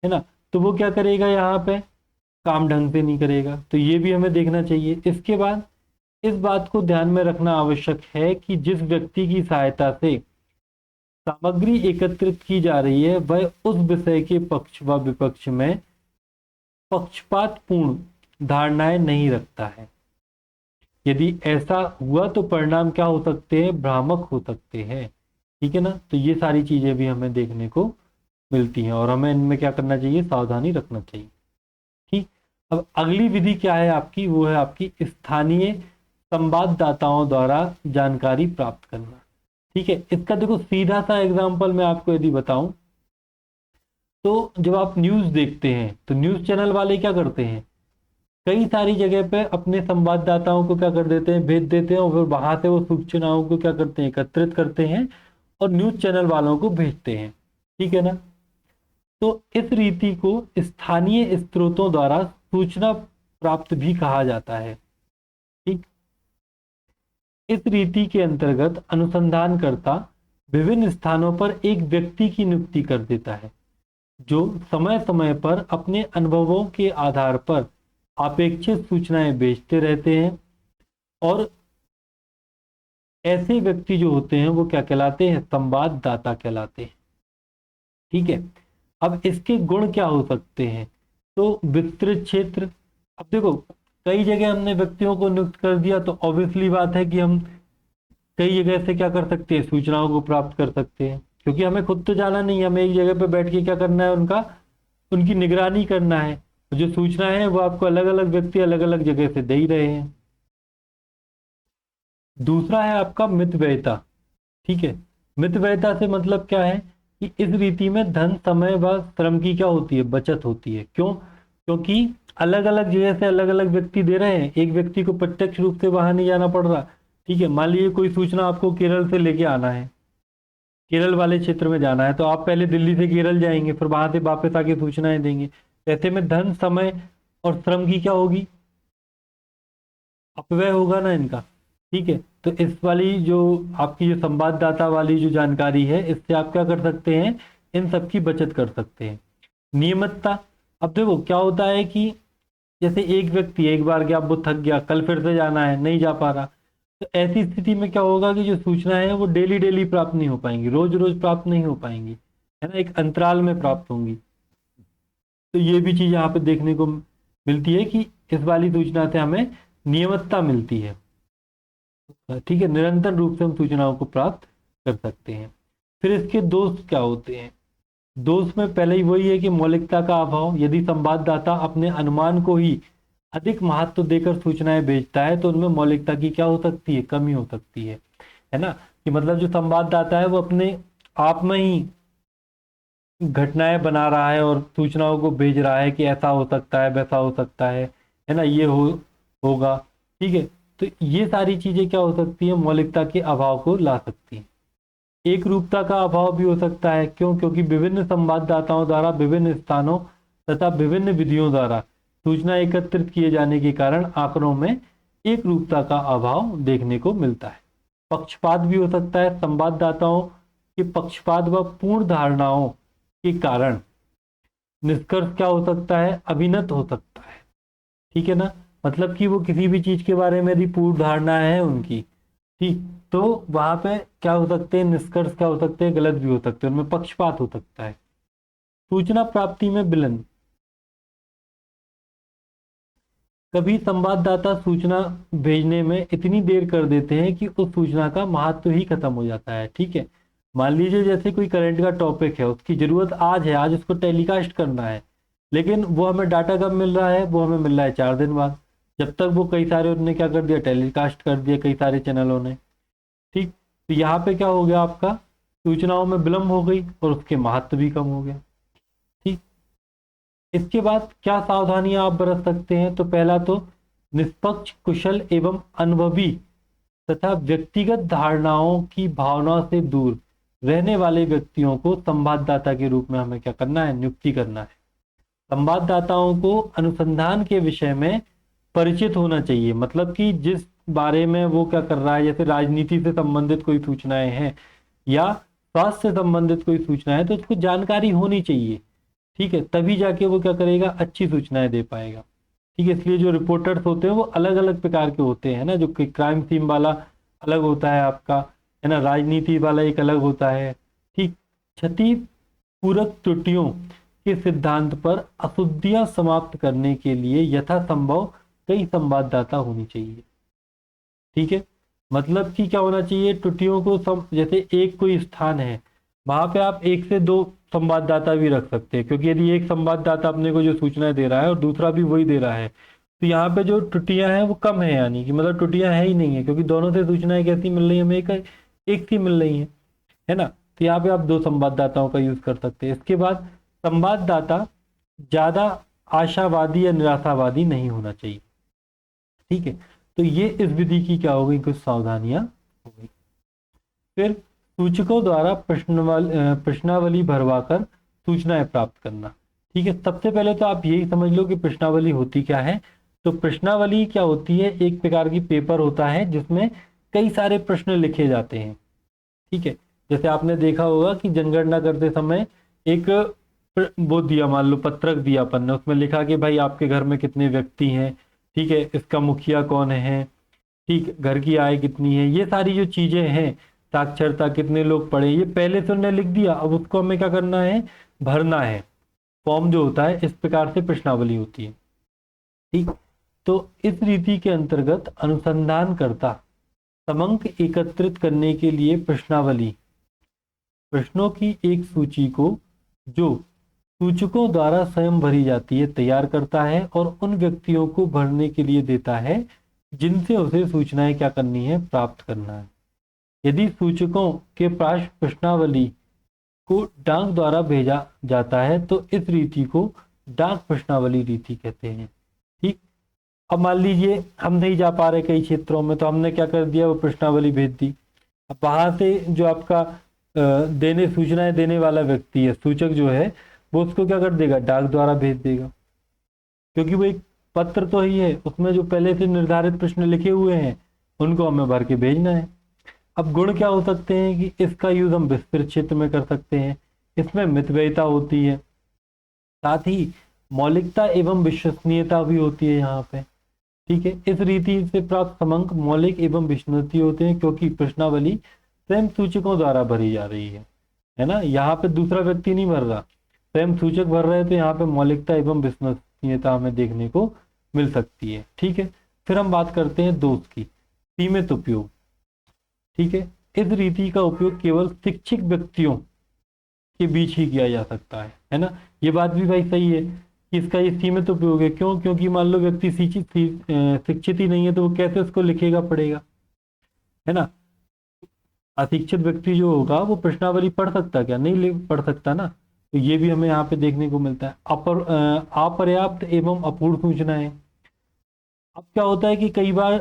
ना, तो वो क्या करेगा, यहाँ पे काम ढंग से नहीं करेगा। तो ये भी हमें देखना चाहिए। इसके बाद इस बात को ध्यान में रखना आवश्यक है कि जिस व्यक्ति की सहायता से सामग्री एकत्रित की जा रही है वह उस विषय के पक्ष व विपक्ष में पक्षपातपूर्ण धारणाएं नहीं रखता है। यदि ऐसा हुआ तो परिणाम क्या हो सकते हैं, भ्रामक हो सकते हैं। ठीक है ना, तो ये सारी चीजें भी हमें देखने को मिलती हैं और हमें इनमें क्या करना चाहिए, सावधानी रखना चाहिए। ठीक, अब अगली विधि क्या है आपकी, वो है आपकी स्थानीय संवाददाताओं द्वारा जानकारी प्राप्त करना। ठीक है, इसका देखो सीधा सा एग्जाम्पल मैं आपको यदि बताऊं तो जब आप न्यूज देखते हैं तो न्यूज चैनल वाले क्या करते हैं, कई सारी जगह पे अपने संवाददाताओं को क्या कर देते हैं, भेज देते हैं और फिर वहां से वो सूचनाओं को क्या करते हैं, एकत्रित करते हैं और न्यूज चैनल वालों को भेजते हैं। ठीक है ना, तो इस रीति को स्थानीय स्रोतों द्वारा सूचना प्राप्त भी कहा जाता है। ठीक, इस रीति के अंतर्गत अनुसंधानकर्ता विभिन्न स्थानों पर एक व्यक्ति की नियुक्ति कर देता है जो समय समय पर अपने अनुभवों के आधार पर अपेक्षित सूचनाएं भेजते रहते हैं। और ऐसे व्यक्ति जो होते हैं वो क्या कहलाते हैं, संवाददाता कहलाते हैं। ठीक है, अब इसके गुण क्या हो सकते हैं, तो विस्तृत क्षेत्र। अब देखो कई जगह हमने व्यक्तियों को नियुक्त कर दिया तो ऑब्वियसली बात है कि हम कई जगह से क्या कर सकते हैं, सूचनाओं को प्राप्त कर सकते हैं, क्योंकि हमें खुद तो जाना नहीं है, हमें एक जगह पे बैठ के क्या करना है, उनकी निगरानी करना है। जो सूचना है वो आपको अलग अलग व्यक्ति अलग अलग जगह से दे ही रहे हैं। दूसरा है आपका मितव्ययिता। ठीक है, मितव्ययिता से मतलब क्या है कि इस रीति में धन समय व श्रम की क्या होती है, बचत होती है। क्यों? क्योंकि अलग अलग जगह से अलग अलग व्यक्ति दे रहे हैं, एक व्यक्ति को प्रत्यक्ष रूप से वहां नहीं जाना पड़ रहा। ठीक है, मान लीजिए कोई सूचना आपको केरल से लेके आना है, केरल वाले क्षेत्र में जाना है तो आप पहले दिल्ली से केरल जाएंगे, फिर वहां से वापस आके सूचनाएं देंगे। ऐसे में धन, समय और श्रम की क्या होगी, अपव्यय होगा ना इनका। ठीक है, तो इस वाली जो आपकी जो संवाददाता वाली जो जानकारी है, इससे आप क्या कर सकते हैं, इन सब की बचत कर सकते हैं। नियमितता, अब देखो क्या होता है कि जैसे एक व्यक्ति एक बार गया, वो थक गया, कल फिर से जाना है, नहीं जा पा रहा, तो ऐसी स्थिति में क्या होगा कि जो सूचनाएं हैं वो डेली डेली प्राप्त नहीं हो पाएंगी, रोज रोज प्राप्त नहीं हो पाएंगी, है ना, एक अंतराल में प्राप्त होंगी। तो ये भी चीज यहाँ पे देखने को मिलती है कि इस वाली सूचना से हमें नियमितता मिलती है। ठीक है, निरंतर रूप से हम सूचनाओं को प्राप्त कर सकते हैं। फिर इसके दोष क्या होते हैं, दोष में पहले ही वही है कि मौलिकता का अभाव। यदि संवाददाता अपने अनुमान को ही अधिक महत्व देकर सूचनाएं भेजता है तो उनमें मौलिकता की क्या हो सकती है, कमी हो सकती है ना। कि मतलब जो संवाददाता है वो अपने आप में ही घटनाएं बना रहा है और सूचनाओं को भेज रहा है कि ऐसा हो सकता है, वैसा हो सकता है ना, ये होगा। ठीक है, तो ये सारी चीजें क्या हो सकती है, मौलिकता के अभाव को ला सकती हैं। एक रूपता का अभाव भी हो सकता है, क्यों, क्योंकि विभिन्न संवाददाताओं द्वारा विभिन्न स्थानों तथा विभिन्न विधियों द्वारा सूचना एकत्रित किए जाने के कारण आंकड़ों में एक रूपता का अभाव देखने को मिलता है। पक्षपात भी हो सकता है, संवाददाताओं के पक्षपात व पूर्ण धारणाओं के कारण निष्कर्ष क्या हो सकता है, अभिनत हो सकता है। ठीक है ना, मतलब कि वो किसी भी चीज के बारे में यदि पूर्ण धारणा है उनकी, ठीक, तो वहां पे क्या हो सकते हैं, निष्कर्ष क्या हो सकते हैं, गलत भी हो सकते हैं, उनमें पक्षपात हो सकता है। सूचना प्राप्ति में विलंब, कभी संवाददाता सूचना भेजने में इतनी देर कर देते हैं कि उस सूचना का महत्व ही खत्म हो जाता है। ठीक है, मान लीजिए जैसे कोई करंट का टॉपिक है, उसकी जरूरत आज है, आज उसको टेलीकास्ट करना है, लेकिन वो हमें डाटा कब मिल रहा है, वो हमें मिल रहा है 4 दिन बाद। जब तक वो कई सारे उन्होंने क्या कर दिया, टेलीकास्ट कर दिया कई सारे चैनलों ने। ठीक, तो यहाँ पे क्या हो गया, आपका सूचनाओं में विलंब हो गई और उसके महत्व भी कम हो गया। ठीक, इसके बाद क्या सावधानियां आप बरत सकते हैं, तो पहला तो निष्पक्ष, कुशल एवं अनुभवी तथा व्यक्तिगत धारणाओं की भावना से दूर रहने वाले व्यक्तियों को संवाददाता के रूप में हमें क्या करना है, नियुक्ति करना है। संवाददाताओं को अनुसंधान के विषय में परिचित होना चाहिए, मतलब कि जिस बारे में वो क्या कर रहा है, जैसे राजनीति से संबंधित कोई सूचनाएं हैं या स्वास्थ्य से संबंधित कोई सूचना है, तो उसको जानकारी होनी चाहिए। ठीक है, तभी जाके वो क्या करेगा, अच्छी सूचनाएं दे पाएगा। ठीक है, इसलिए जो रिपोर्टर्स होते हैं वो अलग अलग प्रकार के होते हैं ना, जो कि क्राइम सीन वाला अलग होता है आपका, है ना, राजनीति वाला एक अलग होता है। ठीक, क्षति पूरक त्रुटियों के सिद्धांत पर अशुद्धियां समाप्त करने के लिए यथासंभव कई संवाददाता होनी चाहिए। ठीक है, मतलब कि क्या होना चाहिए, त्रुटियों को जैसे एक कोई स्थान है, वहां पे आप एक से दो संवाददाता भी रख सकते हैं, क्योंकि यदि एक संवाददाता अपने को जो सूचनाएं दे रहा है और दूसरा भी वही दे रहा है, तो यहाँ पे जो त्रुटियां हैं वो कम है, यानी कि मतलब त्रुटियां है ही नहीं है, क्योंकि दोनों से सूचनाएं कैसी मिल रही है, हमें एक सी मिल रही है ना। तो यहाँ पे आप दो संवाददाताओं का यूज कर सकते हैं। इसके बाद संवाददाता ज्यादा आशावादी या निराशावादी नहीं होना चाहिए। ठीक है, तो ये इस विधि की क्या हो गई, कुछ सावधानियां हो गई। फिर सूचकों द्वारा प्रश्नावली भरवाकर सूचनाएं प्राप्त करना। ठीक है, सबसे पहले तो आप यही समझ लो कि प्रश्नावली होती क्या है। तो प्रश्नावली क्या होती है, एक प्रकार की पेपर होता है जिसमें कई सारे प्रश्न लिखे जाते हैं। ठीक है, जैसे आपने देखा होगा कि जनगणना करते समय एक वो दिया, मान लो पत्रक दिया अपन ने, उसमें लिखा कि भाई आपके घर में कितने व्यक्ति हैं, ठीक है, इसका मुखिया कौन है, ठीक, घर की आय कितनी है, ये सारी जो चीजें हैं, साक्षरता कितने लोग पढ़े, ये पहले से उन्होंने लिख दिया। अब उसको हमें क्या करना है, भरना है, फॉर्म जो होता है, इस प्रकार से प्रश्नावली होती है। ठीक, तो इस रीति के अंतर्गत अनुसंधानकर्ता समंक एकत्रित करने के लिए प्रश्नावली, प्रश्नों की एक सूची को जो सूचकों द्वारा स्वयं भरी जाती है तैयार करता है और उन व्यक्तियों को भरने के लिए देता है जिनसे उसे सूचनाएं क्या करनी है, प्राप्त करना है। यदि सूचकों के पास प्रश्नावली को डाक द्वारा भेजा जाता है तो इस रीति को डाक प्रश्नावली रीति कहते हैं। ठीक, अब मान लीजिए हम नहीं जा पा रहे कई क्षेत्रों में, तो हमने क्या कर दिया, वो प्रश्नावली भेज दी। अब वहां से जो आपका देने सूचनाएं देने वाला व्यक्ति है, सूचक जो है, वो उसको क्या कर देगा, डाक द्वारा भेज देगा, क्योंकि वो एक पत्र तो ही है, उसमें जो पहले से निर्धारित प्रश्न लिखे हुए हैं उनको हमें भर के भेजना है। अब गुण क्या हो सकते हैं कि इसका यूज हम विस्तृत क्षेत्र में कर सकते हैं, इसमें मितव्ययिता होती है, साथ ही मौलिकता एवं विश्वसनीयता भी होती है यहाँ पे। ठीक है, इस रीति से प्राप्त समंक मौलिक एवं विश्वसनीय होते हैं, क्योंकि प्रश्नावली स्वयं सूचकों द्वारा भरी जा रही है ना, यहाँ पे दूसरा व्यक्ति नहीं भर रहा, स्वयं सूचक भर रहे हैं, तो यहाँ पे मौलिकता एवं विश्वसनीयता हमें देखने को मिल सकती है। ठीक है, फिर हम बात करते हैं दोष की, सीमित उपयोग। ठीक है, इस रीति का उपयोग केवल शिक्षित व्यक्तियों के बीच ही किया जा सकता है ना, ये बात भी भाई सही है कि इसका ये सीमित उपयोग है। क्यों? क्योंकि मान लो व्यक्ति शिक्षित ही नहीं है, तो वो कैसे उसको लिखेगा पढ़ेगा, है ना। अशिक्षित व्यक्ति जो होगा वो प्रश्नावली पढ़ सकता, क्या नहीं पढ़ सकता ना, तो ये भी हमें यहाँ पे देखने को मिलता है। अपर्याप्त एवं अपूर्ण सूचनाएं। अब क्या होता है कि कई बार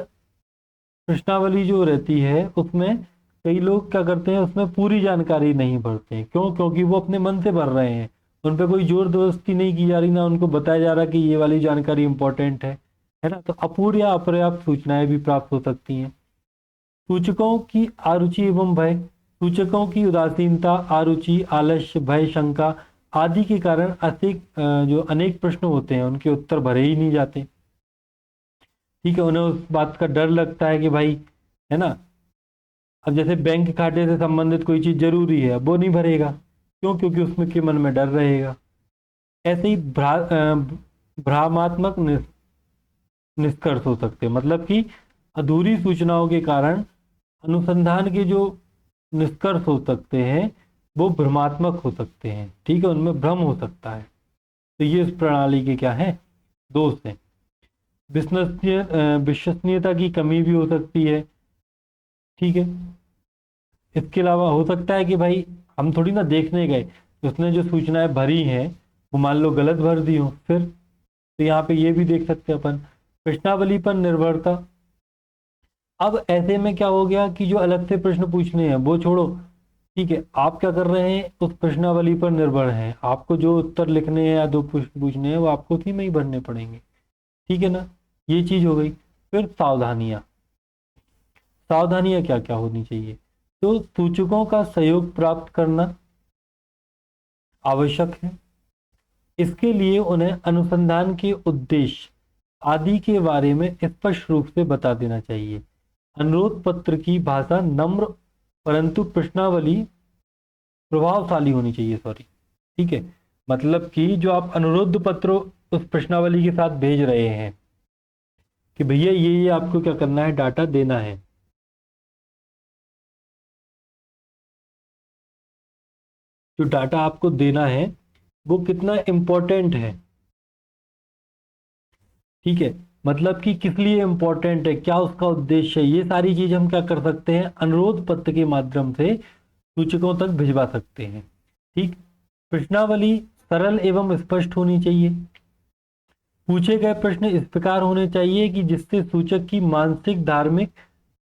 प्रश्नावली जो रहती है उसमें कई लोग क्या करते हैं, उसमें पूरी जानकारी नहीं भरते हैं। क्यों? क्योंकि वो अपने मन से भर रहे हैं, उन पर कोई जोर जबरदस्ती नहीं की जा रही, ना उनको बताया जा रहा कि ये वाली जानकारी इंपॉर्टेंट है ना। तो अपूर्ण या अपर्याप्त सूचनाएं भी प्राप्त हो सकती हैं। सूचकों की अरुचि एवं भय। सूचकों की उदासीनता, अरुचि, आलस्य, भय, शंका आदि के कारण जो अनेक प्रश्न होते हैं उनके उत्तर भरे ही नहीं जाते। ठीक है, उन्हें उस बात का डर लगता है कि भाई, है ना, अब जैसे बैंक खाते से संबंधित कोई चीज जरूरी है, वो नहीं भरेगा। क्यों? क्योंकि उसमें के मन में डर रहेगा। ऐसे ही भ्रामात्मक निष्कर्ष हो सकते हैं, मतलब कि अधूरी सूचनाओं के कारण अनुसंधान के जो निष्कर्ष हो सकते हैं वो भ्रमात्मक हो सकते हैं। ठीक है, उनमें भ्रम हो सकता है। तो ये इस प्रणाली के क्या है, दोष है। विश्वसनीयता की कमी भी हो सकती है। ठीक है, इसके अलावा हो सकता है कि भाई हम थोड़ी ना देखने गए, उसने जो सूचनाएं भरी हैं वो मान लो गलत भर दी हो, फिर तो यहाँ पे ये भी देख सकते हैं अपन। प्रश्नावली पर निर्भरता। अब ऐसे में क्या हो गया कि जो अलग से प्रश्न पूछने हैं वो छोड़ो, ठीक है, आप क्या कर रहे हैं, उस प्रश्नावली पर निर्भर हैं, आपको जो उत्तर लिखने हैं या दो प्रश्न पूछने हैं वो आपको उसी में ही भरने पड़ेंगे। ठीक है ना, ये चीज हो गई। फिर सावधानियां। सावधानियां क्या क्या होनी चाहिए, तो सूचकों का सहयोग प्राप्त करना आवश्यक है। इसके लिए उन्हें अनुसंधान के उद्देश्य आदि के बारे में स्पष्ट रूप से बता देना चाहिए। अनुरोध पत्र की भाषा नम्र परंतु प्रश्नावली प्रभावशाली होनी चाहिए, सॉरी। ठीक है, मतलब कि जो आप अनुरोध पत्र उस प्रश्नावली के साथ भेज रहे हैं कि भैया ये आपको क्या करना है, डाटा देना है, जो डाटा आपको देना है वो कितना इंपॉर्टेंट है। ठीक है, मतलब कि किस लिए इंपॉर्टेंट है, क्या उसका उद्देश्य है, ये सारी चीज हम क्या कर सकते हैं, अनुरोध पत्र के माध्यम से सूचकों तक भिजवा सकते हैं। ठीक, प्रश्नावली सरल एवं स्पष्ट होनी चाहिए। पूछे गए प्रश्न इस प्रकार होने चाहिए कि जिससे सूचक की मानसिक, धार्मिक,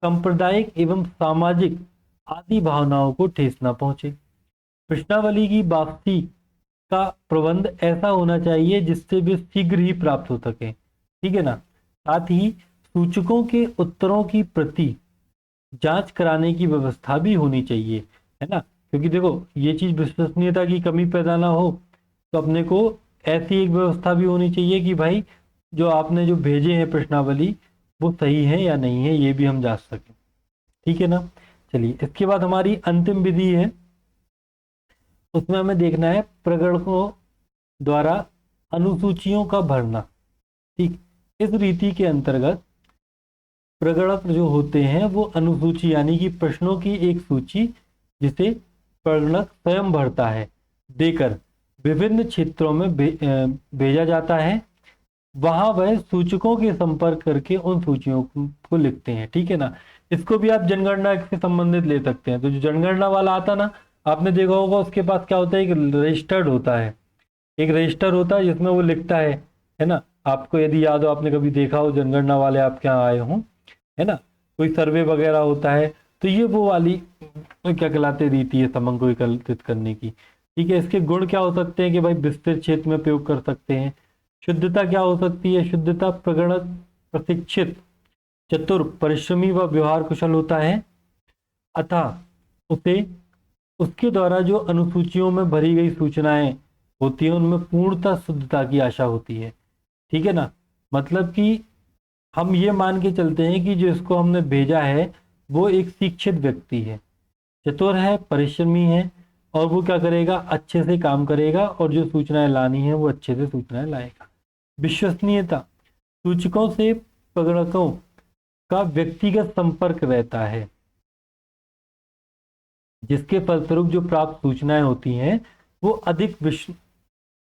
सांप्रदायिक एवं सामाजिक आदि भावनाओं को ठेस न पहुंचे। प्रश्नावली की वापसी का प्रबंध ऐसा होना चाहिए जिससे वे शीघ्र ही प्राप्त हो सके। ठीक है ना। साथ ही सूचकों के उत्तरों की प्रति जांच कराने की व्यवस्था भी होनी चाहिए, है ना, क्योंकि देखो ये चीज विश्वसनीयता की कमी पैदा ना हो, तो अपने को ऐसी एक व्यवस्था भी होनी चाहिए कि भाई जो आपने जो भेजे हैं प्रश्नावली वो सही है या नहीं है, ये भी हम जांच सकें। ठीक है ना। चलिए, इसके बाद हमारी अंतिम विधि है, उसमें हमें देखना है प्रगणकों द्वारा अनुसूचियों का भरना। ठीक, इस रीति के अंतर्गत प्रगणक जो होते हैं वो अनुसूची यानी कि प्रश्नों की एक सूची जिसे प्रगणक स्वयं भरता है देकर विभिन्न क्षेत्रों में भेजा जाता है। वहां वह सूचकों के संपर्क करके उन सूचियों को लिखते हैं। ठीक है ना। इसको भी आप जनगणना से संबंधित ले सकते हैं। तो जो जनगणना वाला आता ना, आपने देखा होगा उसके पास क्या होता है, एक रजिस्टर्ड होता है, एक रजिस्टर होता है जिसमें वो लिखता है ना। आपको यदि याद हो, आपने कभी देखा हो जनगणना वाले आपके यहाँ आए हों, है ना, कोई सर्वे वगैरह होता है, तो ये वो वाली क्या कहलाते, रीति है समंग को एकत्रित करने की। ठीक है, इसके गुण क्या हो सकते हैं कि भाई विस्तृत क्षेत्र में प्रयोग कर सकते हैं। शुद्धता क्या हो सकती है, शुद्धता प्रगणक प्रशिक्षित चतुर परिश्रमी व व्यवहार कुशल होता है, अतः उसे उसके द्वारा जो अनुसूचियों में भरी गई सूचनाएं होती हैं उनमें पूर्णतः शुद्धता की आशा होती है। ठीक है ना, मतलब कि हम ये मान के चलते हैं कि जो इसको हमने भेजा है वो एक शिक्षित व्यक्ति है, चतुर है, परिश्रमी है, और वो क्या करेगा, अच्छे से काम करेगा और जो सूचनाएं लानी है वो अच्छे से सूचनाएं लाएगा। विश्वसनीयता, सूचकों से प्रगणकों का व्यक्तिगत संपर्क रहता है, जिसके फलस्वरूप जो प्राप्त सूचनाएं होती हैं वो अधिक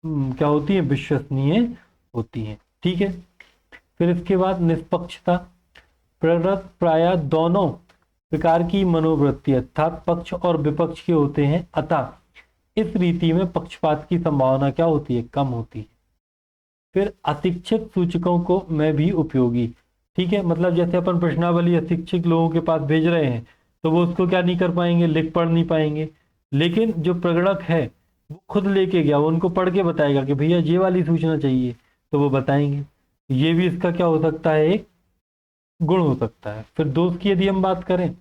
क्या होती है, विश्वसनीय होती हैं। ठीक है, फिर इसके बाद निष्पक्षता, प्रगणक प्रायः दोनों प्रकार की मनोवृत्ति अर्थात पक्ष और विपक्ष के होते हैं, अतः इस रीति में पक्षपात की संभावना क्या होती है, कम होती है। फिर अशिक्षित सूचकों को में भी उपयोगी। ठीक है, मतलब जैसे अपन प्रश्नावली अशिक्षित लोगों के पास भेज रहे हैं तो वो उसको क्या नहीं कर पाएंगे, लिख पढ़ नहीं पाएंगे, लेकिन जो प्रगणक है वो खुद लेके गया, वो उनको पढ़ के बताएगा कि भैया ये वाली सूचना चाहिए, तो वो बताएंगे। ये भी इसका क्या हो सकता है, एक गुण हो सकता है। फिर दोष की यदि हम बात करें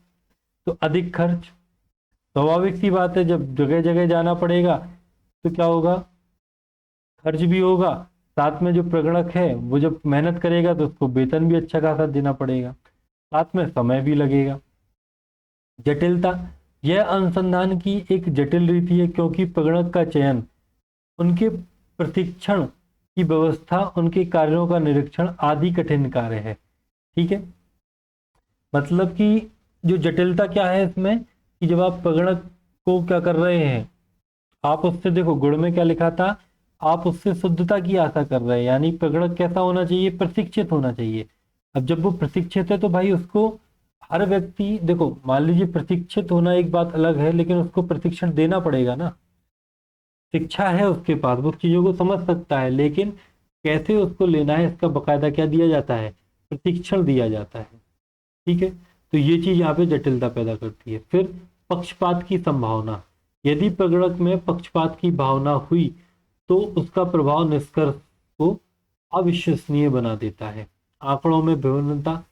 तो अधिक खर्च, स्वाभाविक सी बात है, जब जगह जगह जाना पड़ेगा तो क्या होगा, खर्च भी होगा, साथ में जो प्रगणक है वो जब मेहनत करेगा तो उसको वेतन भी अच्छा खासा देना पड़ेगा, साथ में समय भी लगेगा। जटिलता, यह अनुसंधान की एक जटिल रीति है क्योंकि प्रगणक का चयन, उनके प्रशिक्षण की व्यवस्था, उनके कार्यों का निरीक्षण आदि कठिन कार्य है। ठीक है, मतलब कि जो जटिलता क्या है इसमें कि जब आप प्रगणक को क्या कर रहे हैं, आप उससे देखो गुण में क्या लिखा था, आप उससे शुद्धता की आशा कर रहे हैं, यानी प्रगणक कैसा होना चाहिए, प्रशिक्षित होना चाहिए। अब जब वो प्रशिक्षित है तो भाई उसको हर व्यक्ति, देखो मान लीजिए प्रशिक्षित होना एक बात अलग है, लेकिन उसको प्रशिक्षण देना पड़ेगा ना, शिक्षा है उसके पास, वो चीजों को समझ सकता है, लेकिन कैसे उसको लेना है इसका बकायदा क्या दिया जाता है, प्रशिक्षण दिया जाता है। ठीक है, तो ये चीज यहाँ पे जटिलता पैदा करती है। फिर पक्षपात की संभावना, यदि प्रगणक में पक्षपात की भावना हुई तो उसका प्रभाव निष्कर्ष को अविश्वसनीय बना देता है। आंकड़ों में विभिन्नता,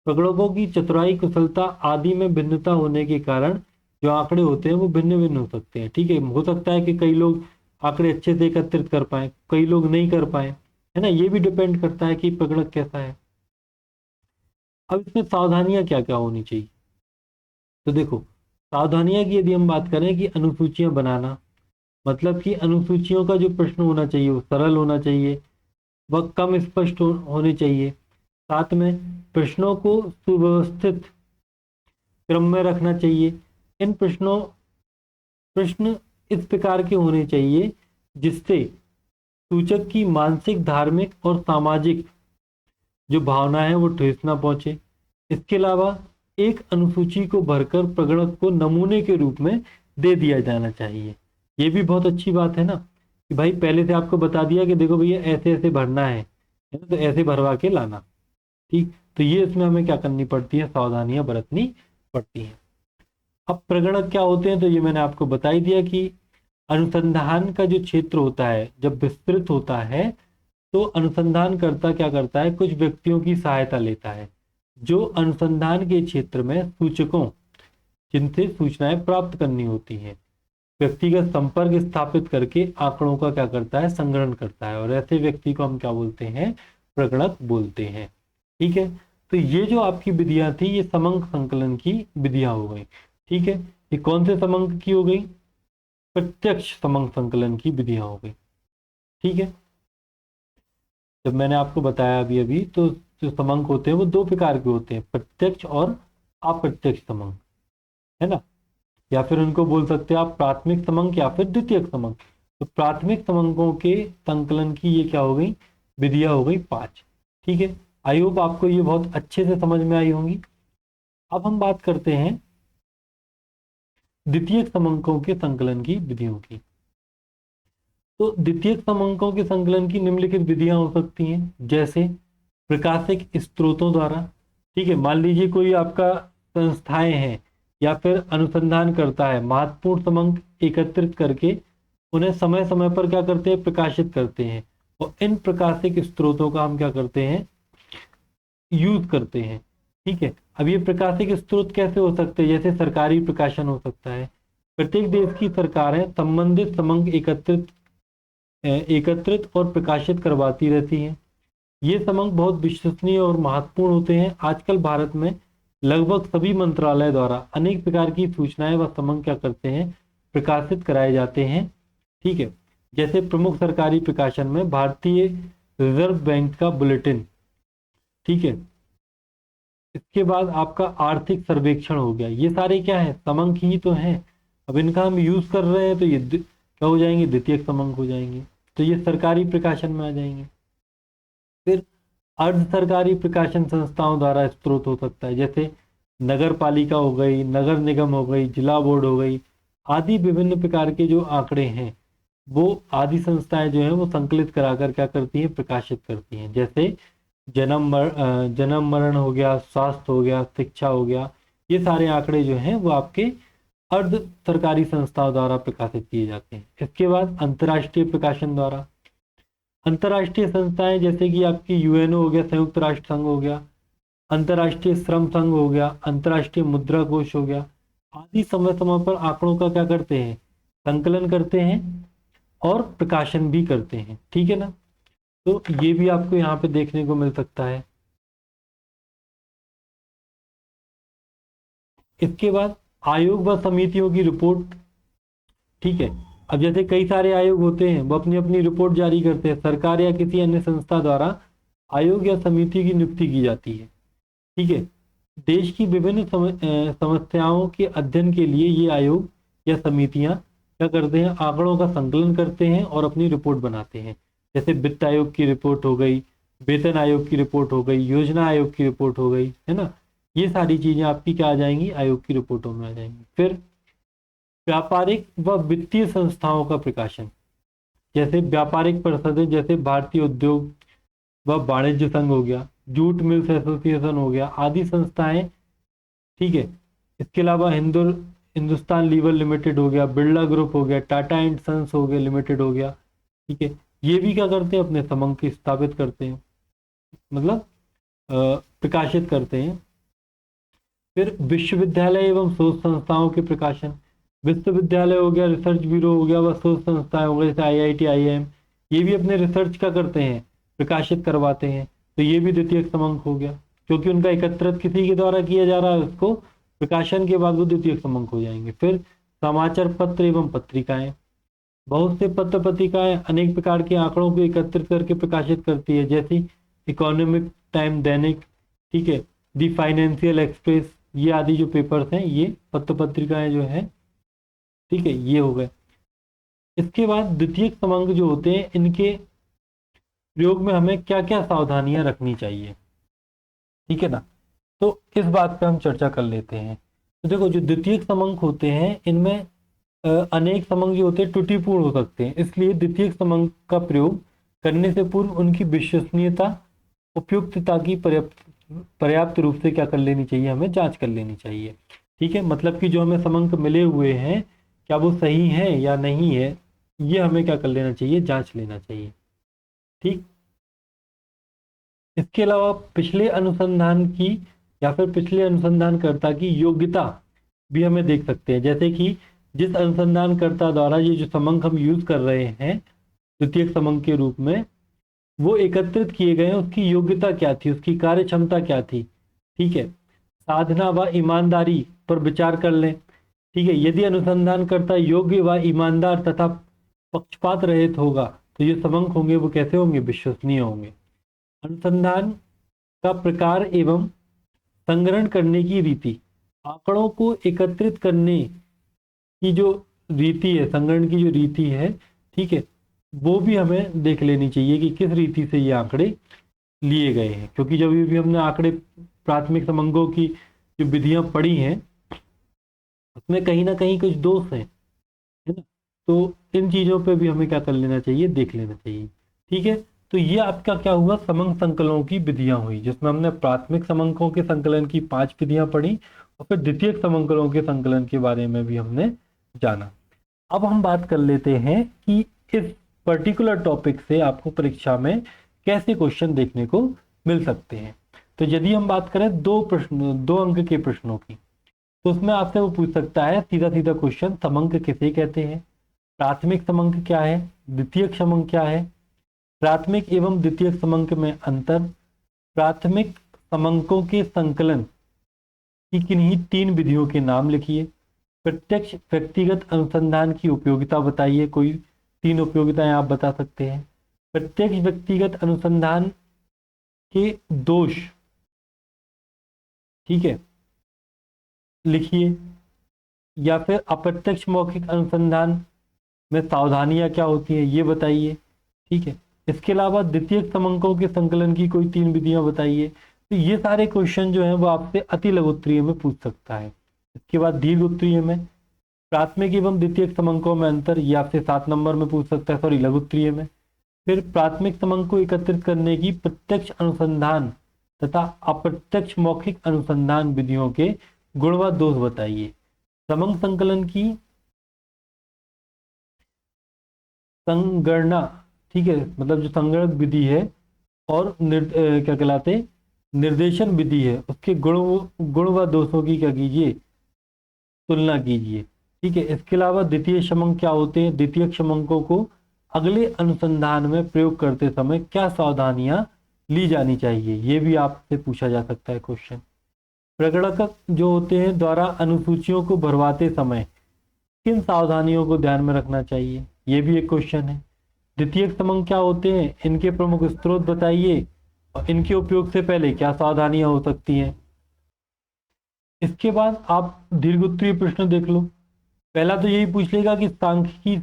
प्रगणकों की चतुराई कुशलता आदि में भिन्नता होने के कारण जो आंकड़े होते हैं वो भिन्न भिन्न हो सकते हैं। ठीक है, हो सकता है कि कई लोग आंकड़े अच्छे से एकत्रित कर पाए, कई लोग नहीं कर पाए, है ना, ये भी डिपेंड करता है कि प्रगणक कैसा है। अब इसमें सावधानियां क्या क्या होनी चाहिए, तो देखो सावधानियां की यदि हम बात करें कि अनुसूचियां बनाना, मतलब कि अनुसूचियों का जो प्रश्न होना चाहिए वो सरल होना चाहिए, वह कम स्पष्ट होने चाहिए, साथ में प्रश्नों को सुव्यवस्थित क्रम में रखना चाहिए। इन प्रश्न इस प्रकार के होने चाहिए जिससे सूचक की मानसिक, धार्मिक और सामाजिक जो भावना है वो ठेस ना पहुंचे। इसके अलावा एक अनुसूची को भरकर प्रगणक को नमूने के रूप में दे दिया जाना चाहिए। ये भी बहुत अच्छी बात है ना कि भाई पहले से आपको बता दिया कि देखो भैया ऐसे ऐसे भरना है ना, तो ऐसे भरवा के लाना। ठीक, तो ये इसमें हमें क्या करनी पड़ती है, सावधानियां बरतनी पड़ती हैं। अब प्रगणक क्या होते हैं, तो ये मैंने आपको बता ही दिया कि अनुसंधान का जो क्षेत्र होता है जब विस्तृत होता है तो अनुसंधानकर्ता क्या करता है, कुछ व्यक्तियों की सहायता लेता है जो अनुसंधान के क्षेत्र में सूचकों जिनसे सूचनाएं प्राप्त करनी होती हैं, व्यक्तिगत संपर्क स्थापित करके आंकड़ों का क्या करता है, संग्रहण करता है, और ऐसे व्यक्ति को हम क्या बोलते हैं, प्रगणक बोलते हैं। ठीक है, तो ये जो आपकी विधियां थी ये समंक संकलन की विधियां हो गई। ठीक है, ये कौन से समंक की हो गई, प्रत्यक्ष समंक संकलन की विधियां हो गई। ठीक है, जब मैंने आपको बताया अभी अभी तो जो समंक होते हैं वो दो प्रकार के होते हैं, प्रत्यक्ष और अप्रत्यक्ष समंक, है ना, या फिर उनको बोल सकते हैं आप प्राथमिक समंक या फिर द्वितीयक समंक। तो प्राथमिक समंकों के संकलन की ये क्या हो गई, विधियां हो गई 5। ठीक है, आई होप आपको ये बहुत अच्छे से समझ में आई होंगी। अब हम बात करते हैं द्वितीयक समंकों के संकलन की विधियों की। तो द्वितीयक समंकों के संकलन की निम्नलिखित विधियां हो सकती हैं, जैसे प्रकाशिक स्रोतों द्वारा। ठीक है, मान लीजिए कोई आपका संस्थाएं हैं या फिर अनुसंधान करता है, महत्वपूर्ण समंक एकत्रित करके उन्हें समय समय पर क्या करते हैं, प्रकाशित करते हैं। और इन प्रकाशिक स्रोतों का हम क्या करते हैं, यूज करते हैं। ठीक है, अब ये प्रकाशिक स्रोत कैसे हो सकते हैं, जैसे सरकारी प्रकाशन हो सकता है। प्रत्येक देश की सरकारें संबंधित समंक एकत्रित और प्रकाशित करवाती रहती हैं। ये समंक बहुत विश्वसनीय और महत्वपूर्ण होते हैं। आजकल भारत में लगभग सभी मंत्रालय द्वारा अनेक प्रकार की सूचनाएं व समंक क्या करते हैं, प्रकाशित कराए जाते हैं। ठीक है, जैसे प्रमुख सरकारी प्रकाशन में भारतीय रिजर्व बैंक का बुलेटिन। ठीक है, इसके बाद आपका आर्थिक सर्वेक्षण हो गया। ये सारे क्या है, समंक ही तो हैं। अब इनका हम यूज कर रहे हैं तो ये क्या हो जाएंगे, द्वितीयक समंक हो जाएंगे। तो ये सरकारी प्रकाशन में आ जाएंगे। फिर अर्ध सरकारी प्रकाशन संस्थाओं द्वारा स्रोत हो सकता है, जैसे नगर पालिका हो गई, नगर निगम हो गई, जिला बोर्ड हो गई आदि। विभिन्न प्रकार के जो आंकड़े हैं वो आदि संस्थाएं जो हैं वो संकलित कराकर क्या करती हैं, प्रकाशित करती हैं। जैसे जन्म मरण हो गया, स्वास्थ्य हो गया, शिक्षा हो गया। ये सारे आंकड़े जो हैं वो आपके अर्ध सरकारी संस्थाओं द्वारा प्रकाशित किए जाते हैं। इसके बाद अंतर्राष्ट्रीय प्रकाशन द्वारा, अंतर्राष्ट्रीय संस्थाएं जैसे कि आपकी यूएनओ हो गया, संयुक्त राष्ट्र संघ हो गया, अंतर्राष्ट्रीय श्रम संघ हो गया, अंतर्राष्ट्रीय मुद्रा कोष हो गया आदि समय समय पर आंकड़ों का क्या करते हैं, संकलन करते हैं और प्रकाशन भी करते हैं। ठीक है ना, तो ये भी आपको यहाँ पे देखने को मिल सकता है। इसके बाद आयोग व समितियों की रिपोर्ट। ठीक है, अब जैसे कई सारे आयोग होते हैं वो अपनी अपनी रिपोर्ट जारी करते हैं। सरकार या किसी अन्य संस्था द्वारा आयोग या समिति की नियुक्ति की जाती है। ठीक है, देश की विभिन्न समस्याओं के अध्ययन के लिए ये आयोग या समितियां क्या करते हैं, आंकड़ों का संकलन करते हैं और अपनी रिपोर्ट बनाते हैं। जैसे वित्त आयोग की रिपोर्ट हो गई, वेतन आयोग की रिपोर्ट हो गई, योजना आयोग की रिपोर्ट हो गई, है ना। ये सारी चीजें आपकी क्या आ जाएंगी, आयोग की रिपोर्टों में आ जाएंगी। फिर व्यापारिक व वित्तीय संस्थाओं का प्रकाशन, जैसे व्यापारिक परिषदें, जैसे भारतीय उद्योग व वाणिज्य संघ हो गया, जूट मिल्स एसोसिएशन हो गया आदि संस्थाएं। ठीक है, इसके अलावा हिंदुस्तान लीवर लिमिटेड हो गया, बिरला ग्रुप हो गया, टाटा एंड सन्स हो गया लिमिटेड हो गया। ठीक है, ये भी क्या करते हैं, अपने समंक स्थापित करते हैं, मतलब प्रकाशित करते हैं। फिर विश्वविद्यालय एवं शोध संस्थाओं के प्रकाशन, विश्वविद्यालय हो गया, रिसर्च ब्यूरो हो गया, व शोध संस्थाएं हो गए जैसे आईआईटी, आईआईएम, ये भी अपने रिसर्च का करते हैं, प्रकाशित करवाते हैं। तो ये भी द्वितीयक समंक हो गया, क्योंकि उनका एकत्रित किसी के द्वारा किया जा रहा है, उसको प्रकाशन के बाद वो द्वितीयक समंक हो जाएंगे। फिर समाचार पत्र एवं पत्रिकाएं, बहुत से पत्र पत्रिकाएं अनेक प्रकार के आंकड़ों को एकत्रित करके प्रकाशित करती है, जैसे इकोनॉमिक टाइम दैनिक, ठीक है, दी फाइनेंशियल एक्सप्रेस, ये आदि जो पेपर्स हैं ये पत्र पत्रिकाएं जो हैं। ठीक है, ये हो गए। इसके बाद द्वितीयक समंक जो होते हैं इनके प्रयोग में हमें क्या क्या सावधानियां रखनी चाहिए। ठीक है ना, तो इस बात पे हम चर्चा कर लेते हैं। तो देखो, जो द्वितीयक समंक होते हैं इनमें अनेक समंक जो होते हैं त्रुटिपूर्ण हो सकते हैं, इसलिए द्वितीयक समंक का प्रयोग करने से पूर्व उनकी विश्वसनीयता, उपयुक्तता की पर्याप्त रूप से क्या कर लेनी चाहिए, हमें जांच कर लेनी चाहिए। ठीक है, मतलब कि जो हमें समंक मिले हुए हैं क्या वो सही है या नहीं है, ये हमें क्या कर लेना चाहिए, जांच लेना चाहिए। ठीक, इसके अलावा पिछले अनुसंधान की या फिर पिछले अनुसंधानकर्ता की योग्यता भी हमें देख सकते हैं। जैसे कि जिस अनुसंधानकर्ता द्वारा ये जो समंक हम यूज कर रहे हैं द्वितीयक समंक के रूप में, वो एकत्रित किए गए हैं, उसकी योग्यता क्या थी, उसकी कार्य क्षमता क्या थी। ठीक है, साधना व ईमानदारी पर विचार कर लें। ठीक है, यदि अनुसंधानकर्ता योग्य व ईमानदार तथा पक्षपात रहित होगा तो ये समंक होंगे वो कैसे होंगे, विश्वसनीय होंगे। अनुसंधान का प्रकार एवं संग्रहण करने की रीति, आंकड़ों को एकत्रित करने की जो रीति है, संग्रहण की जो रीति है, ठीक है, वो भी हमें देख लेनी चाहिए कि किस रीति से ये आंकड़े लिए गए हैं। क्योंकि जब भी हमने आंकड़े प्राथमिक समंकों की जो विधियां पढ़ी हैं उसमें कहीं ना कहीं कुछ दोष हैं, है ना। तो इन चीजों पे भी हमें क्या कर लेना चाहिए, देख लेना चाहिए। ठीक है, तो ये आपका क्या हुआ, समंक संकलनों की विधियां हुई, जिसमें हमने प्राथमिक समंकों के संकलन की 5 विधियां पढ़ी और फिर द्वितीयक समंकनों के संकलन के बारे में भी हमने जाना। अब हम बात कर लेते हैं कि इस पर्टिकुलर टॉपिक से आपको परीक्षा में कैसे क्वेश्चन देखने को मिल सकते हैं। तो यदि हम बात करें 2 अंक के प्रश्नों की, तो उसमें आपसे वो पूछ सकता है सीधा सीधा क्वेश्चन, समंक किसे कहते हैं, प्राथमिक समंक क्या है, द्वितीयक समंक क्या है, प्राथमिक एवं द्वितीयक समंक में अंतर, प्राथमिक समंकों के संकलन की किन्हीं 3 विधियों के नाम लिखिए, प्रत्यक्ष व्यक्तिगत अनुसंधान की उपयोगिता बताइए, कोई 3 उपयोगिताएं आप बता सकते हैं, प्रत्यक्ष व्यक्तिगत अनुसंधान के दोष, ठीक है, लिखिए, या फिर अप्रत्यक्ष मौखिक अनुसंधान में सावधानियां क्या होती है ये बताइए, ठीक है। इसके अलावा द्वितीयक समंकों के संकलन की कोई 3 विधियां बताइए। तो ये सारे क्वेश्चन जो हैं वो आपसे अति लघु उत्तरीय में पूछ सकता है। इसके बाद दीर्घ उत्तरीय में प्राथमिक एवं द्वितीयक समंकों में अंतर, ये आपसे 7 नंबर में पूछ सकता है, सॉरी लघु उत्तरीय में। फिर प्राथमिक समंक को एकत्रित करने की प्रत्यक्ष अनुसंधान तथा अप्रत्यक्ष मौखिक अनुसंधान विधियों के गुण व दोष बताइए। समंक संकलन की संगणना, ठीक है, मतलब जो संगणक विधि है और क्या कहलाते निर्देशन विधि है, उसके गुण व दोषों की क्या कीजिए, तुलना कीजिए, ठीक है। इसके अलावा द्वितीय समंक क्या होते हैं, द्वितीय समंकों को अगले अनुसंधान में प्रयोग करते समय क्या सावधानियां ली जानी चाहिए, ये भी आपसे पूछा जा सकता है क्वेश्चन। प्रगणक जो होते हैं द्वारा अनुसूचियों को भरवाते समय किन सावधानियों को ध्यान में रखना चाहिए, ये भी एक क्वेश्चन है। द्वितीय समंक क्या होते हैं, इनके प्रमुख स्रोत बताइए और इनके उपयोग से पहले क्या सावधानियां हो सकती हैं। इसके बाद आप दीर्घ उत्तरीय प्रश्न देख लो। पहला तो यही पूछ लेगा कि सांख्यिकी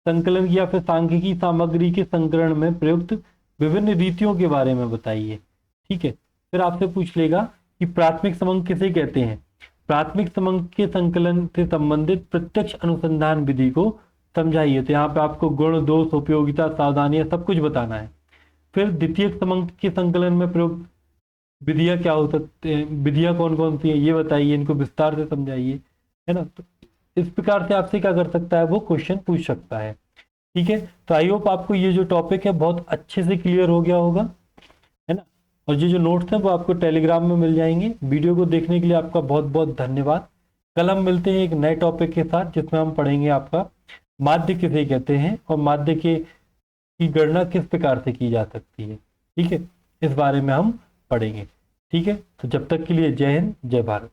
संकलन या फिर सांख्यिकी सामग्री के संकलन में प्रयुक्त विभिन्न रीतियों के बारे में बताइए, ठीक है। फिर आपसे पूछ लेगा कि प्राथमिक समंक किसे कहते हैं, प्राथमिक समंक के संकलन से संबंधित प्रत्यक्ष अनुसंधान विधि को समझाइए। तो यहाँ पे आपको गुण, दोष, उपयोगिता, सावधानियां सब कुछ बताना है। फिर द्वितीय समंक के संकलन में प्रयुक्त विधियां क्या हो सकते हैं, विधियां कौन कौन सी हैं ये बताइए, इनको विस्तार से समझाइए, है ना। तो इस प्रकार से आपसे क्या कर सकता है, वो क्वेश्चन पूछ सकता है, ठीक है। तो आई होप आपको ये जो टॉपिक है बहुत अच्छे से क्लियर हो गया होगा, है ना। और ये जो नोट्स हैं वो आपको टेलीग्राम में मिल जाएंगे। वीडियो को देखने के लिए आपका बहुत बहुत धन्यवाद। कल हम मिलते हैं एक नए टॉपिक के साथ, जिसमें हम पढ़ेंगे आपका माध्य किसे कहते हैं और माध्य के की गणना किस प्रकार से की जा सकती है, ठीक है। इस बारे में हम पढ़ेंगे, ठीक है। तो जब तक के लिए जय हिंद, जय भारत।